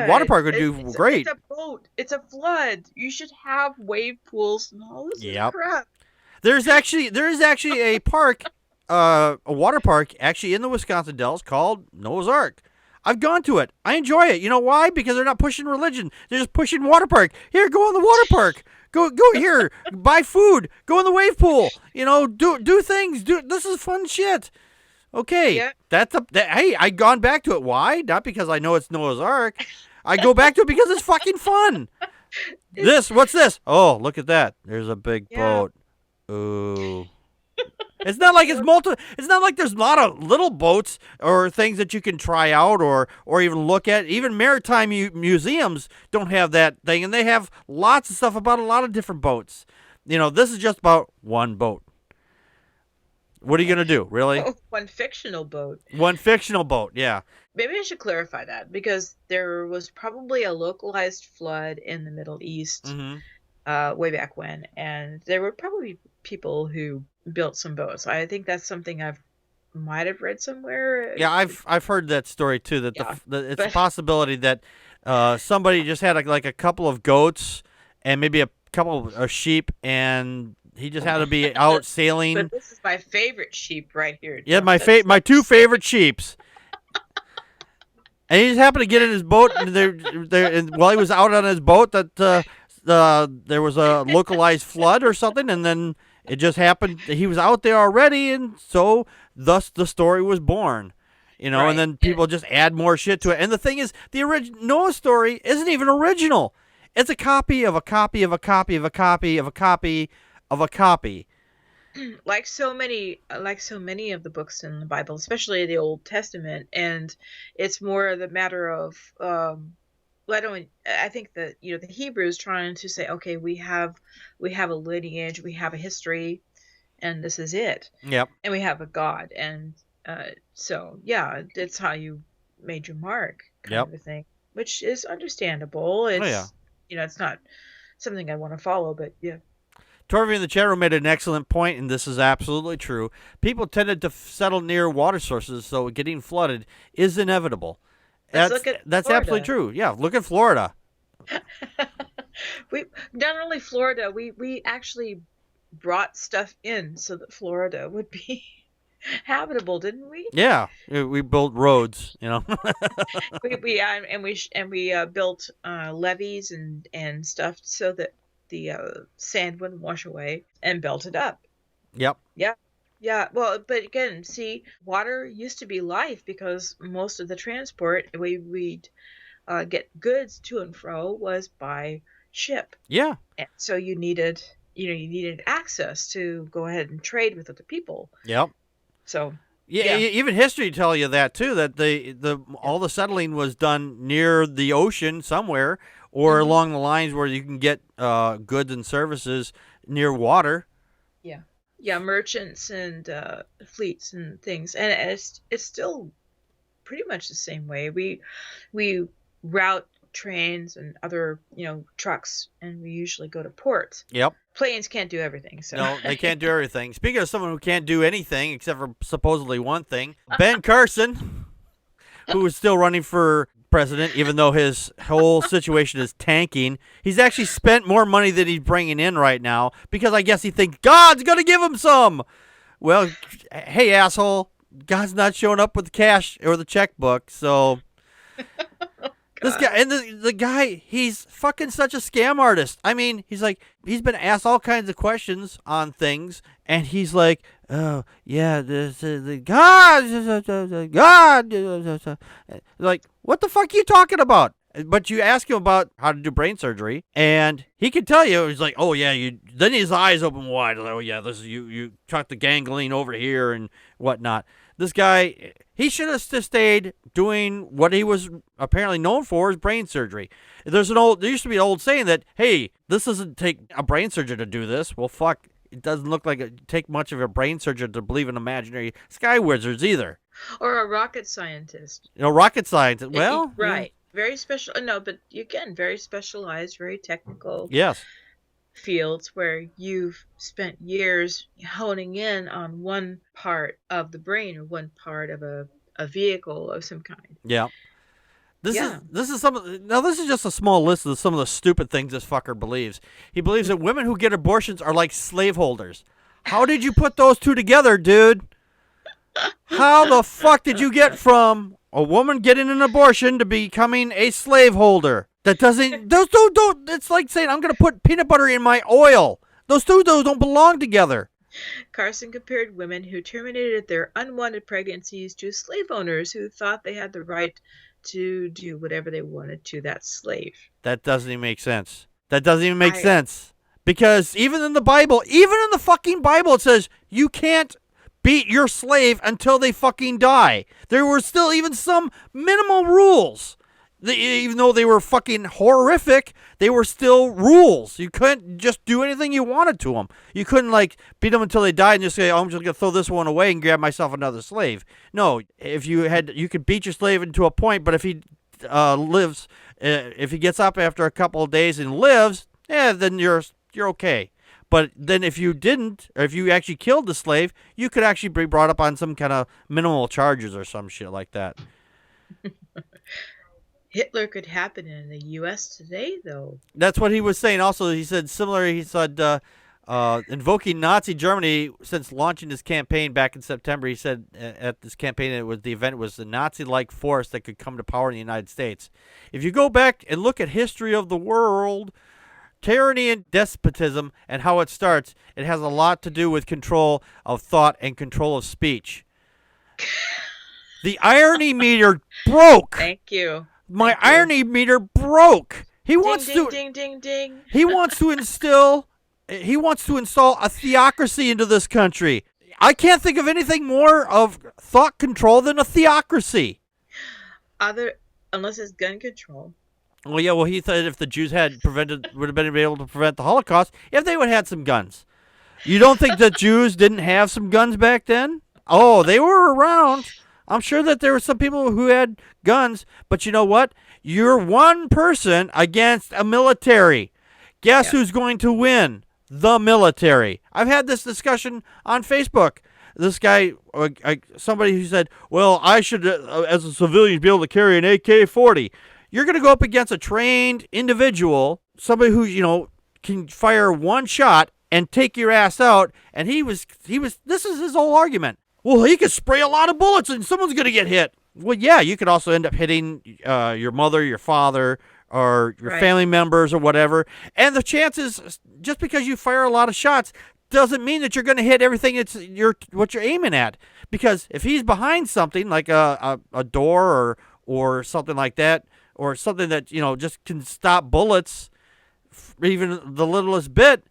Water park would do great. It's a boat. It's a flood. You should have wave pools and all this crap. There is actually a park, a water park, actually in the Wisconsin Dells called Noah's Ark. I've gone to it. I enjoy it. You know why? Because they're not pushing religion. They're just pushing water park. Here, go in the water park. Go here. Buy food. Go in the wave pool. Do things. This is fun shit. Okay. Yeah. Hey, I've gone back to it. Why? Not because I know it's Noah's Ark. I go back to it because it's fucking fun. What's this? Oh, look at that. There's a big boat. Ooh. It's not like it's not like there's a lot of little boats or things that you can try out or even look at. Even maritime museums don't have that thing, and they have lots of stuff about a lot of different boats. This is just about one boat. What are you going to do, really? One fictional boat. One fictional boat, yeah. Maybe I should clarify that, because there was probably a localized flood in the Middle East way back when, and there were probably people who built some boats. I think that's something might have read somewhere. Yeah, I've heard that story too. That it's a possibility that somebody just had a couple of goats and maybe a couple of sheep, and he just had to be out sailing. But this is my favorite sheep right here. Yeah, my two favorite sheeps. And he just happened to get in his boat, and while he was out on his boat, that there was a localized flood or something, and then it just happened he was out there already, and so thus the story was born. Right. And then people just add more shit to it. And the thing is, the Noah story isn't even original. It's a copy of a copy of a copy of a copy of a copy of a copy. Like so many of the books in the Bible, especially the Old Testament, and it's more the matter of Well, I think that the Hebrews trying to say, okay, we have a lineage, we have a history, and this is it. Yep. And we have a God, and so yeah, it's how you made your mark, kind of a thing, which is understandable. It's it's not something I want to follow, but yeah. Torvey in the chat room made an excellent point, and this is absolutely true. People tended to settle near water sources, so getting flooded is inevitable. That's absolutely true. Yeah, look at Florida. We not only Florida, we actually brought stuff in so that Florida would be habitable, didn't we? Yeah, we built roads, we built levees and stuff so that the sand wouldn't wash away, and built it up. Yep. Yeah. Well, but again, see, water used to be life because most of the transport we'd get goods to and fro was by ship. Yeah. And so you needed access to go ahead and trade with other people. Yep. So yeah. Even history tell you that too, that all the settling was done near the ocean somewhere, or along the lines where you can get goods and services near water. Yeah, merchants and fleets and things, and it's still pretty much the same way. We route trains and other trucks, and we usually go to ports. Yep. Planes can't do everything, so no, they can't do everything. Speaking of someone who can't do anything except for supposedly one thing, Ben Carson, who is still running for president, even though his whole situation is tanking. He's actually spent more money than he's bringing in right now because I guess he thinks God's going to give him some. Well, hey, asshole, God's not showing up with the cash or the checkbook, so... This guy, and the guy, he's fucking such a scam artist. I mean, he's been asked all kinds of questions on things, and he's like, oh, yeah, God. Like, what the fuck are you talking about? But you ask him about how to do brain surgery, and he can tell you. He's like, oh, yeah, then his eyes open wide. Like, oh, yeah, this is you tuck the ganglion over here and whatnot. This guy, he should have stayed doing what he was apparently known for, is brain surgery. There used to be an old saying that, hey, this doesn't take a brain surgeon to do this. Well, fuck, it doesn't look like it take much of a brain surgeon to believe in imaginary sky wizards either. Or a rocket scientist. Rocket scientist. Well, right. Very special. No, but again, very specialized, very technical. Yes. Fields where you've spent years honing in on one part of the brain or one part of a vehicle of some kind. Yeah. This is just a small list of some of the stupid things this fucker believes. He believes that women who get abortions are like slaveholders. How did you put those two together, dude? How the fuck did you get from a woman getting an abortion to becoming a slaveholder? Those two don't, it's like saying I'm going to put peanut butter in my oil. Those two don't belong together. Carson compared women who terminated their unwanted pregnancies to slave owners who thought they had the right to do whatever they wanted to that slave. That doesn't even make sense. Sense. Because even in the Bible, it says you can't beat your slave until they fucking die. There were still even some minimal rules. Even though they were fucking horrific, they were still rules. You couldn't just do anything you wanted to them. You couldn't, beat them until they died and just say, oh, I'm just going to throw this one away and grab myself another slave. No, you could beat your slave into a point, but if he lives, if he gets up after a couple of days and lives, then you're okay. But then if you didn't, or if you actually killed the slave, you could actually be brought up on some kind of minimal charges or some shit like that. Hitler could happen in the U.S. today, though. That's what he was saying. Also, he said invoking Nazi Germany since launching his campaign back in September. He said at this campaign, the event was the Nazi-like force that could come to power in the United States. If you go back and look at history of the world, tyranny and despotism and how it starts, it has a lot to do with control of thought and control of speech. The irony meter broke. Thank you. My irony meter broke. He wants ding, ding, ding. He wants to install a theocracy into this country. I can't think of anything more of thought control than a theocracy. Unless it's gun control. Well, yeah, well, he thought if the Jews would have been able to prevent the Holocaust if they would have had some guns. You don't think the Jews didn't have some guns back then? Oh, they were around. I'm sure that there were some people who had guns, but you know what? You're one person against a military. Guess who's going to win? The military. I've had this discussion on Facebook. This guy, somebody who said, well, I should, as a civilian, be able to carry an AK-40. You're going to go up against a trained individual, somebody who, can fire one shot and take your ass out. And this is his whole argument. Well, he could spray a lot of bullets and someone's going to get hit. Well, yeah, you could also end up hitting your mother, your father, or your family members or whatever. And the chances, just because you fire a lot of shots, doesn't mean that you're going to hit everything what you're aiming at. Because if he's behind something like a door or something like that, or something that, just can stop bullets, even the littlest bit,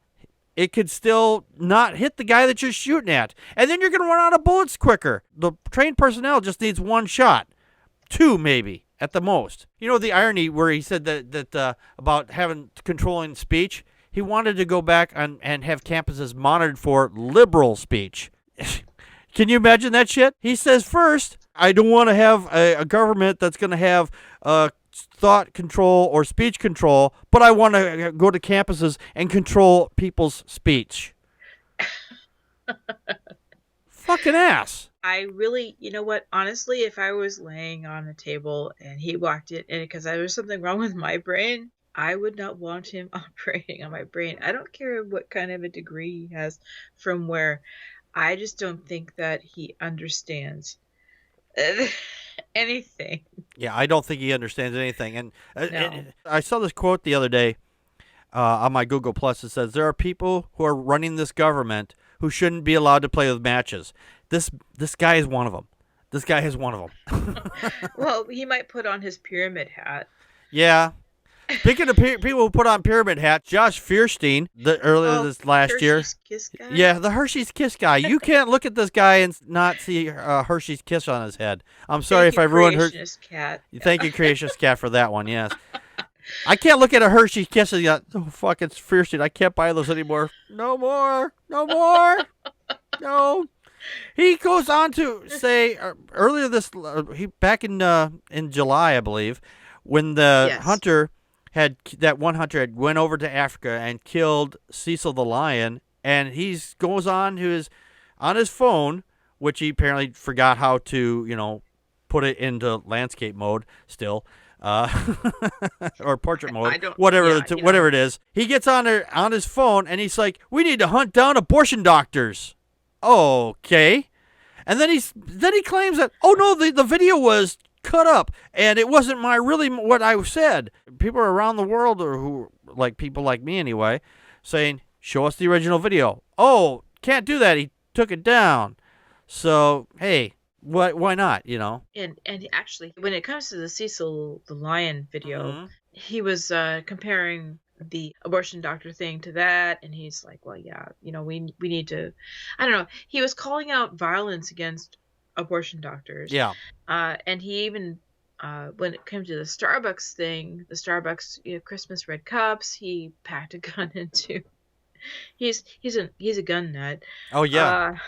it could still not hit the guy that you're shooting at. And then you're going to run out of bullets quicker. The trained personnel just needs one shot. 2 maybe, at the most. The irony where he said that about controlling speech, he wanted to go back and have campuses monitored for liberal speech. Can you imagine that shit? He says, first, I don't want to have a government that's going to have thought control or speech control, but I want to go to campuses and control people's speech. Fucking ass. I really, you know what? Honestly, if I was laying on a table and he walked in, and because there was something wrong with my brain, I would not want him operating on my brain. I don't care what kind of a degree he has from where. I just don't think that he understands anything. Yeah, I don't think he understands anything. And I saw this quote the other day on my Google Plus. It says, there are people who are running this government who shouldn't be allowed to play with matches. This guy is one of them. This guy is one of them. Well, he might put on his pyramid hat. Yeah. Speaking of people who put on pyramid hats, Josh Feurstein, earlier this last year. Hershey's Kiss guy? Yeah, the Hershey's Kiss guy. You can't look at this guy and not see Hershey's Kiss on his head. I'm sorry if I ruined her. Cat. Thank you, Creationist Cat, for that one, yes. I can't look at a Hershey's Kiss and go, oh, fuck, it's Feurstein. I can't buy those anymore. No more. No more. No. He goes on to say, earlier back in July, I believe, when the hunter... that one hunter had went over to Africa and killed Cecil the lion, and he goes on his phone, which he apparently forgot how to, put it into landscape mode still, or portrait mode, whatever it is. He gets on his phone and he's like, "We need to hunt down abortion doctors." Okay, and then he claims that, oh no, the video was cut up and it wasn't what I said. People around the world, or who like people like me anyway, saying, show us the original video. Oh, can't do that, he took it down. So hey, why not, And actually, when it comes to the Cecil the lion video, he was comparing the abortion doctor thing to that, and he's like, well, yeah, we need to, I don't know, he was calling out violence against abortion doctors. Yeah. And he even, when it came to the Starbucks thing, the Starbucks Christmas red cups, he packed a gun into. He's a gun nut. Oh yeah.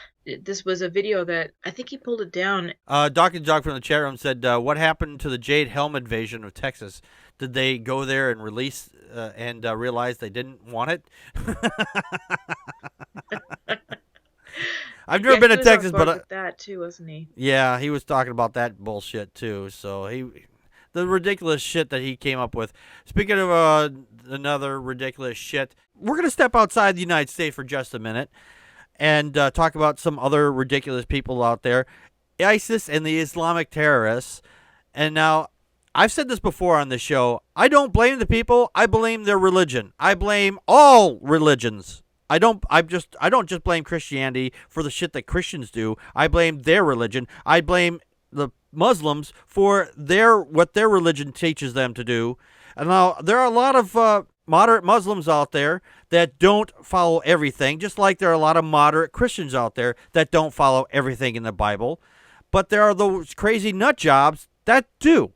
This was a video that I think he pulled it down. Dr. Jog from the chat room said, what happened to the Jade Helm invasion of Texas? Did they go there and release and realize they didn't want it? I've never been to Texas, but that too, wasn't he? Yeah, he was talking about that bullshit too. So the ridiculous shit that he came up with. Speaking of another ridiculous shit, we're gonna step outside the United States for just a minute and talk about some other ridiculous people out there, ISIS and the Islamic Terrorists. And now, I've said this before on the show. I don't blame the people. I blame their religion. I blame all religions. I don't just blame Christianity for the shit that Christians do. I blame their religion. I blame the Muslims for what their religion teaches them to do. And now there are a lot of moderate Muslims out there that don't follow everything, just like there are a lot of moderate Christians out there that don't follow everything in the Bible. But there are those crazy nut jobs that do.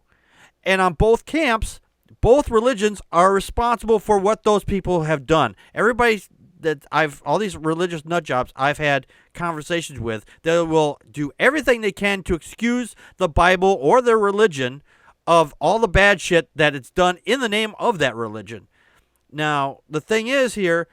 And on both camps, both religions are responsible for what those people have done. Everybody that all these religious nut jobs I've had conversations with, they will do everything they can to excuse the Bible or their religion of all the bad shit that it's done in the name of that religion. Now, the thing is here,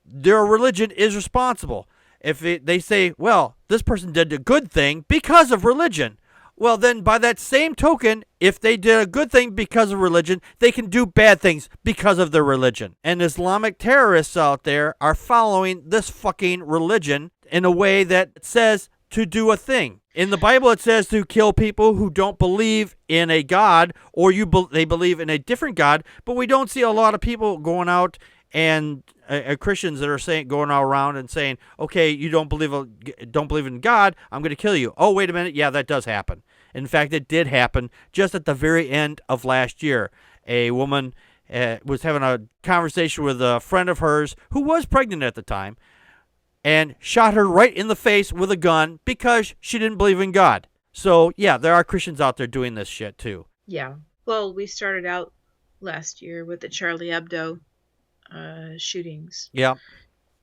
their religion is responsible. If they say, well, this person did a good thing because of religion, well, then by that same token, if they did a good thing because of religion, they can do bad things because of their religion. And Islamic terrorists out there are following this fucking religion in a way that says to do a thing. In the Bible, it says to kill people who don't believe in a God, or they believe in a different God, but we don't see a lot of people going out and Christians that are going around and saying, okay, you don't believe in God, I'm going to kill you. Oh, wait a minute. Yeah, that does happen. In fact, it did happen just at the very end of last year. A woman was having a conversation with a friend of hers who was pregnant at the time and shot her right in the face with a gun because she didn't believe in God. So, yeah, there are Christians out there doing this shit, too. Yeah. Well, we started out last year with the Charlie Hebdo shootings. Yeah.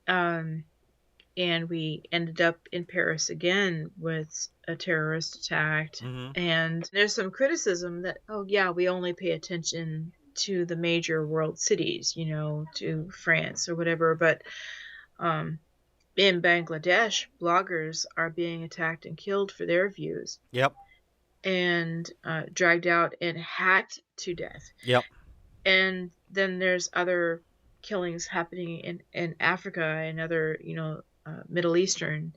And we ended up in Paris again with a terrorist attack. Mm-hmm. And there's some criticism that, oh, yeah, we only pay attention to the major world cities, to France or whatever. But in Bangladesh, bloggers are being attacked and killed for their views. Yep. And dragged out and hacked to death. Yep. And then there's other killings happening in Africa and other, Middle Eastern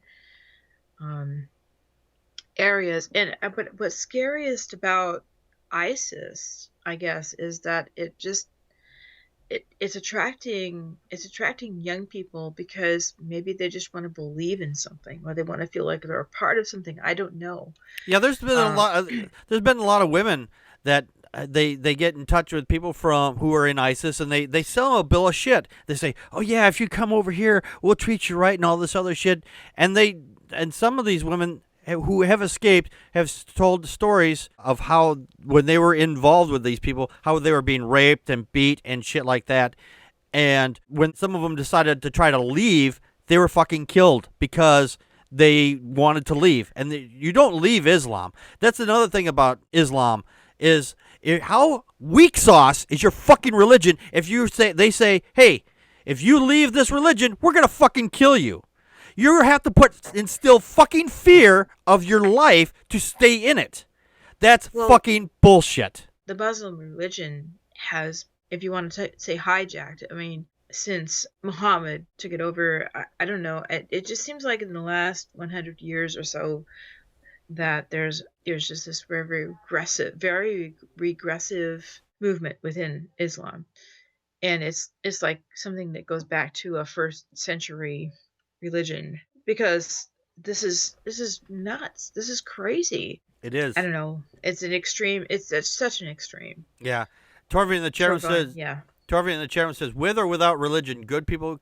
areas. And but what's scariest about ISIS, I guess, is that it's attracting young people because maybe they just want to believe in something, or they want to feel like they're a part of something. I don't know. Yeah, there's been a lot. There's been a lot of women that they get in touch with people who are in ISIS, and they sell them a bill of shit. They say, oh yeah, if you come over here, we'll treat you right and all this other shit. And some of these women who have escaped have told stories of how when they were involved with these people, how they were being raped and beat and shit like that. And when some of them decided to try to leave, they were fucking killed because they wanted to leave. And you don't leave Islam. That's another thing about Islam is how weak sauce is your fucking religion if they say, hey, if you leave this religion, we're going to fucking kill you. You have to instill fucking fear of your life to stay in it. That's fucking bullshit. The Muslim religion has, if you want to say hijacked, I mean, since Muhammad took it over, I don't know, it just seems like in the last 100 years or so that there's just this very regressive movement within Islam. And it's like something that goes back to a first century religion, because this is nuts. This is crazy. It is. I don't know. It's an extreme. It's such an extreme. Yeah. Torvin in the chairman says. Yeah. Torvin in the chairman says, with or without religion, good people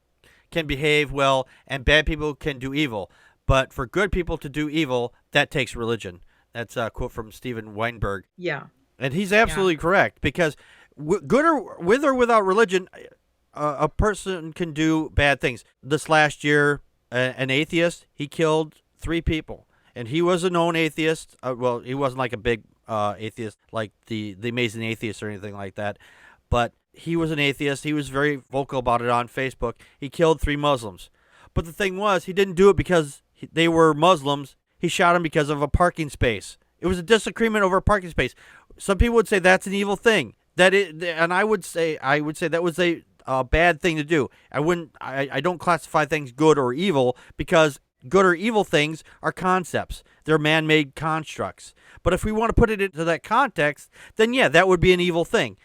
can behave well and bad people can do evil. But for good people to do evil, that takes religion. That's a quote from Steven Weinberg. Yeah. And he's absolutely correct, because with or without religion, a person can do bad things. This last year, an atheist, he killed 3 people. And he was a known atheist. Well, he wasn't like a big atheist like the Amazing Atheist or anything like that. But he was an atheist. He was very vocal about it on Facebook. He killed 3 Muslims. But the thing was, he didn't do it because they were Muslims. He shot them because of a parking space. It was a disagreement over a parking space. Some people would say that's an evil thing. And I would say that was a bad thing to do. I don't classify things good or evil, because good or evil things are concepts. They're man-made constructs. But if we want to put it into that context, then yeah, that would be an evil thing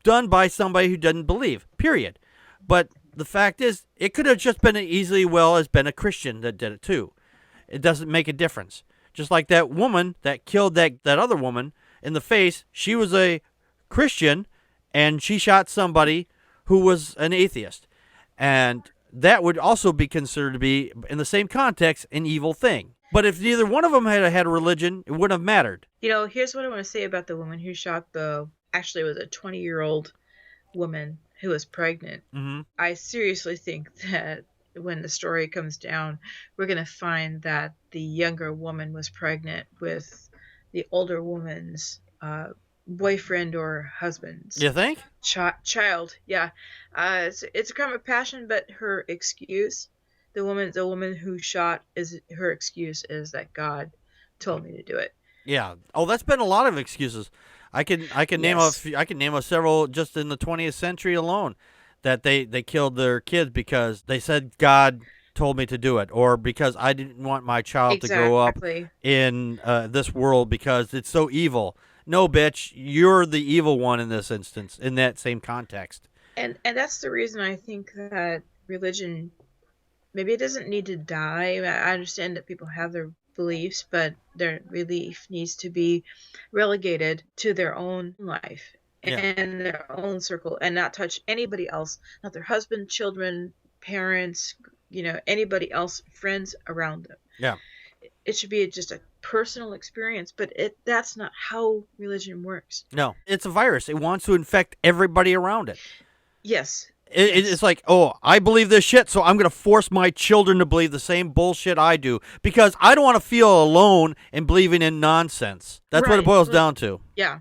done by somebody who doesn't believe, period. But the fact is, it could have just been been a Christian that did it too. It doesn't make a difference. Just like that woman that killed that other woman in the face, she was a Christian, and she shot somebody who was an atheist. And that would also be considered to be, in the same context, an evil thing. But if neither one of them had a religion, it wouldn't have mattered. Here's what I want to say about the woman who shot actually it was a 20-year-old woman who was pregnant. Mm-hmm. I seriously think that when the story comes down, we're going to find that the younger woman was pregnant with the older woman's boyfriend or husband's You think? child. Yeah, it's a crime of passion, but her excuse, the woman who shot, is her excuse is that God told me to do it. Yeah. Oh, that's been a lot of excuses. I can name Yes. I can name several just in the 20th century alone that they killed their kids because they said God told me to do it, or because I didn't want my child to grow up Exactly. in this world because it's so evil. No, bitch, you're the evil one in this instance, in that same context. And that's the reason I think that religion, maybe it doesn't need to die. I understand that people have their beliefs, but their belief needs to be relegated to their own life Yeah. and their own circle, and not touch anybody else, not their husband, children, parents, anybody else, friends around them. Yeah. It should be just a personal experience, but that's not how religion works. No, it's a virus. It wants to infect everybody around it. Yes. It's like, oh, I believe this shit, so I'm going to force my children to believe the same bullshit I do because I don't want to feel alone in believing in nonsense. That's what it Right. boils down to. Yeah.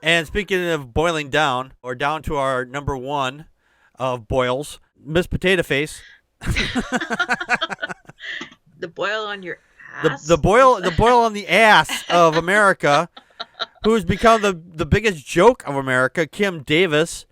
And speaking of boiling down, or down to our number one of boils, Miss Potato Face. The boil on your ass. The boil on the ass of America, who has become the biggest joke of America, Kim Davis.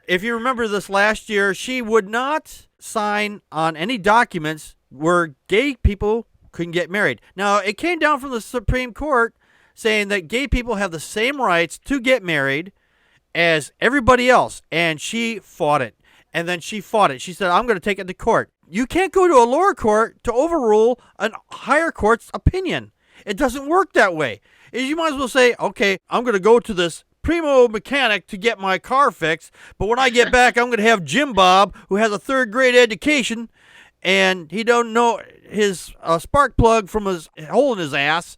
If you remember this last year, she would not sign on any documents where gay people couldn't get married. Now, it came down from the Supreme Court saying that gay people have the same rights to get married as everybody else, and she fought it. And then she fought it. She said, I'm going to take it to court. You can't go to a lower court to overrule a higher court's opinion. It doesn't work that way. You might as well say, okay, I'm going to go to this primo mechanic to get my car fixed, but when I get back, I'm going to have Jim Bob, who has a third grade education, and he don't know his spark plug from his hole in his ass,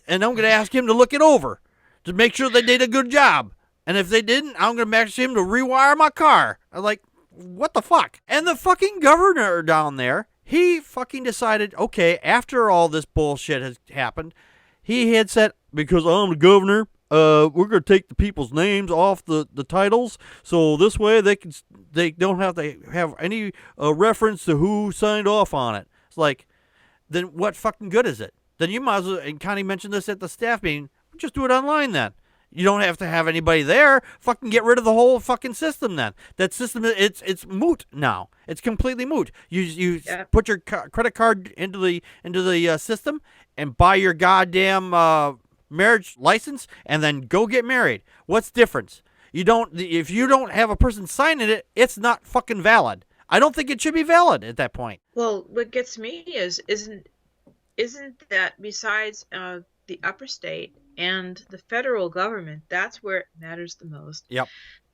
and I'm going to ask him to look it over to make sure they did a good job. And if they didn't, I'm going to ask him to rewire my car. I'm like, what the fuck? And the fucking governor down there, he fucking decided, okay, after all this bullshit has happened, he had said, because I'm the governor, we're going to take the people's names off the titles, so this way they don't have to have any reference to who signed off on it. It's like, then what fucking good is it? Then you might as well, and Connie mentioned this at the staff meeting, just do it online then. You don't have to have anybody there. Fucking get rid of the whole fucking system then. That system, it's moot now. It's completely moot. You put your credit card into the system and buy your goddamn marriage license and then go get married. What's the difference? If you don't have a person signing it, it's not fucking valid. I don't think it should be valid at that point. Well, what gets me isn't that besides the upper state and the federal government, that's where it matters the most. Yep.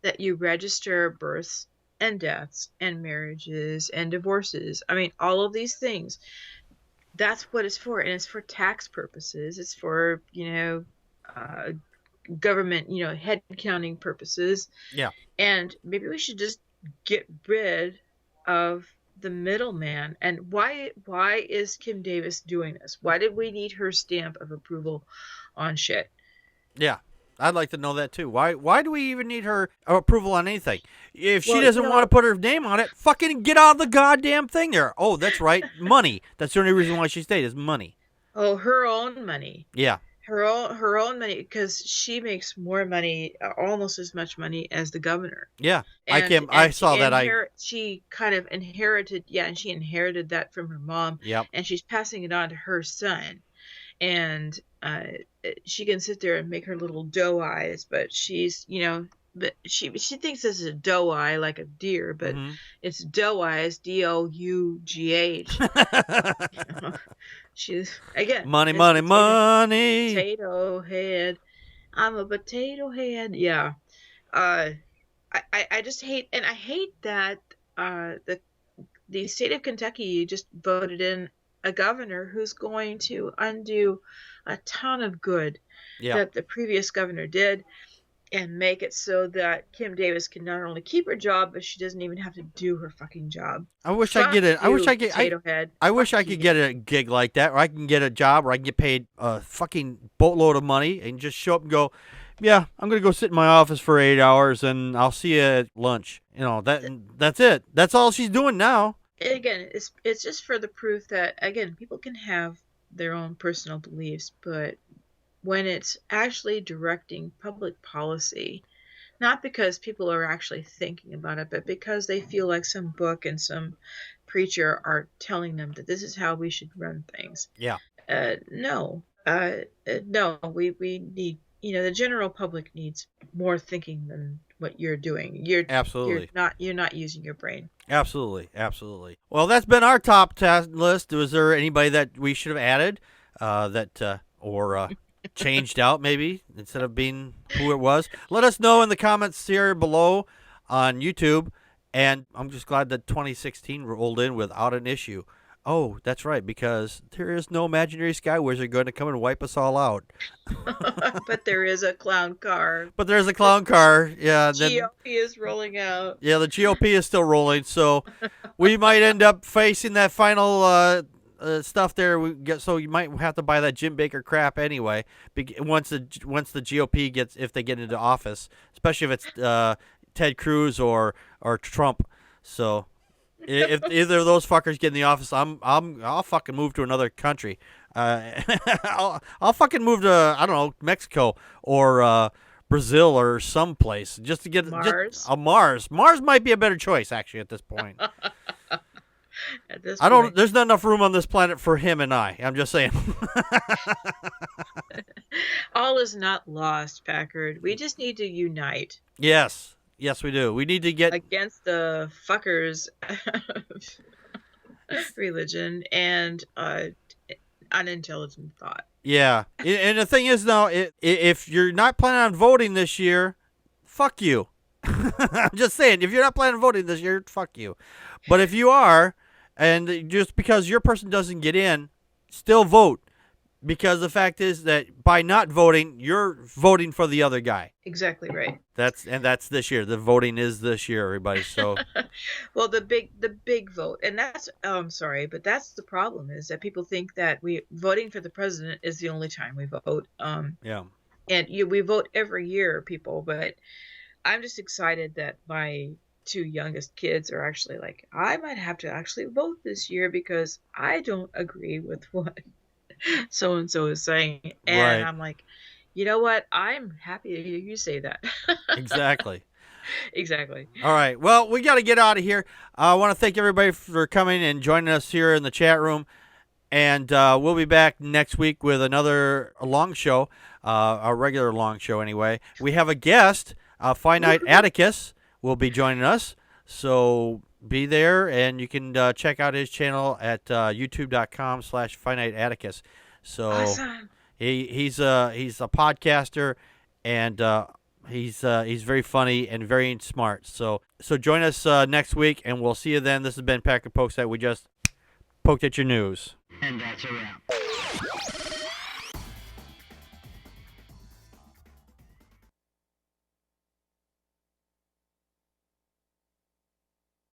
That you register births and deaths and marriages and divorces. I mean, all of these things. That's what it's for, and it's for tax purposes. It's for government head counting purposes. Yeah. And maybe we should just get rid of the middleman. And why is Kim Davis doing this? Why did we need her stamp of approval on shit? Yeah, I'd like to know that too. Why do we even need her approval on anything? If she doesn't want to put her name on it, fucking get out of the goddamn thing there. Oh, that's right, money. That's the only reason why she stayed is money. Oh, her own money. Yeah. Her own money, because she makes more money, almost as much money as the governor. Yeah, And I saw that. She kind of inherited, and she inherited that from her mom. Yep. And she's passing it on to her son. And she can sit there and make her little doe eyes, but she's, but she thinks this is a doe eye like a deer, but it's doe eyes, D-O-U-G-H. She's, again, money. Potato head. I'm a potato head. Yeah. I just hate, and I hate that the state of Kentucky just voted in a governor who's going to undo a ton of good that the previous governor did. and make it so that Kim Davis can not only keep her job, but she doesn't even have to do her fucking job. I wish I could get it. I wish I could. Potato head. I wish Fuck I could you. get a gig like that, where I can get a job where I can get paid a fucking boatload of money and just show up and go, yeah, I'm gonna go sit in my office for 8 hours and I'll see you at lunch. You know, that's it. That's all she's doing now. And again, it's just for the proof that, again, people can have their own personal beliefs, but when it's actually directing public policy, not because people are actually thinking about it, but because they feel like some book and some preacher are telling them that this is how we should run things. Yeah. No, we need, the general public needs more thinking than what you're doing. Absolutely. You're not using your brain. Absolutely. Well, that's been our top task list. Was there anybody that we should have added or changed out maybe instead of being who it was? Let us know in the comments here below on YouTube. And I'm just glad that 2016 rolled in without an issue. Oh, that's right, because there is no imaginary sky wizard going to come and wipe us all out. But there is a clown car. But there's a clown car. Yeah. GOP is rolling out. Yeah, the GOP is still rolling, so we might end up facing that final stuff there. So you might have to buy that Jim Baker crap anyway. Once the GOP if they get into office, especially if it's Ted Cruz or Trump. So if either of those fuckers get in the office, I'll fucking move to another country. I'll fucking move to, I don't know, Mexico or Brazil or someplace just to get Mars. Mars. Mars might be a better choice actually at this point. At this I don't. point. There's not enough room on this planet for him and I. I'm just saying. All is not lost, Packard. We just need to unite Yes, we do. We need to get against the fuckers of religion and unintelligent thought. Yeah, and the thing is now, if you're not planning on voting this year, fuck you. I'm just saying, if you're not planning on voting this year, fuck you. But if you are, and just because your person doesn't get in, still vote. Because the fact is that by not voting, you're voting for the other guy. Exactly right. That's this year. The voting is this year, everybody. So, well, the big vote, and that's I'm sorry, but that's the problem, is that people think that voting for the president is the only time we vote. Yeah. And we vote every year, people. But I'm just excited that my two youngest kids are actually like, I might have to actually vote this year because I don't agree with what so and so is saying, and Right. I'm like, you know what? I'm happy to hear you say that. Exactly. Exactly. All right. Well, we got to get out of here. I want to thank everybody for coming and joining us here in the chat room. And we'll be back next week with another long show, a regular long show anyway. We have a guest, Finite Atticus, will be joining us. So be there, and you can check out his channel at youtube.com/Finite Atticus. So Awesome. he's a podcaster, and he's very funny and very smart. So join us next week, and we'll see you then. This has been Packard Pokes At. We just poked at your news. And that's a wrap.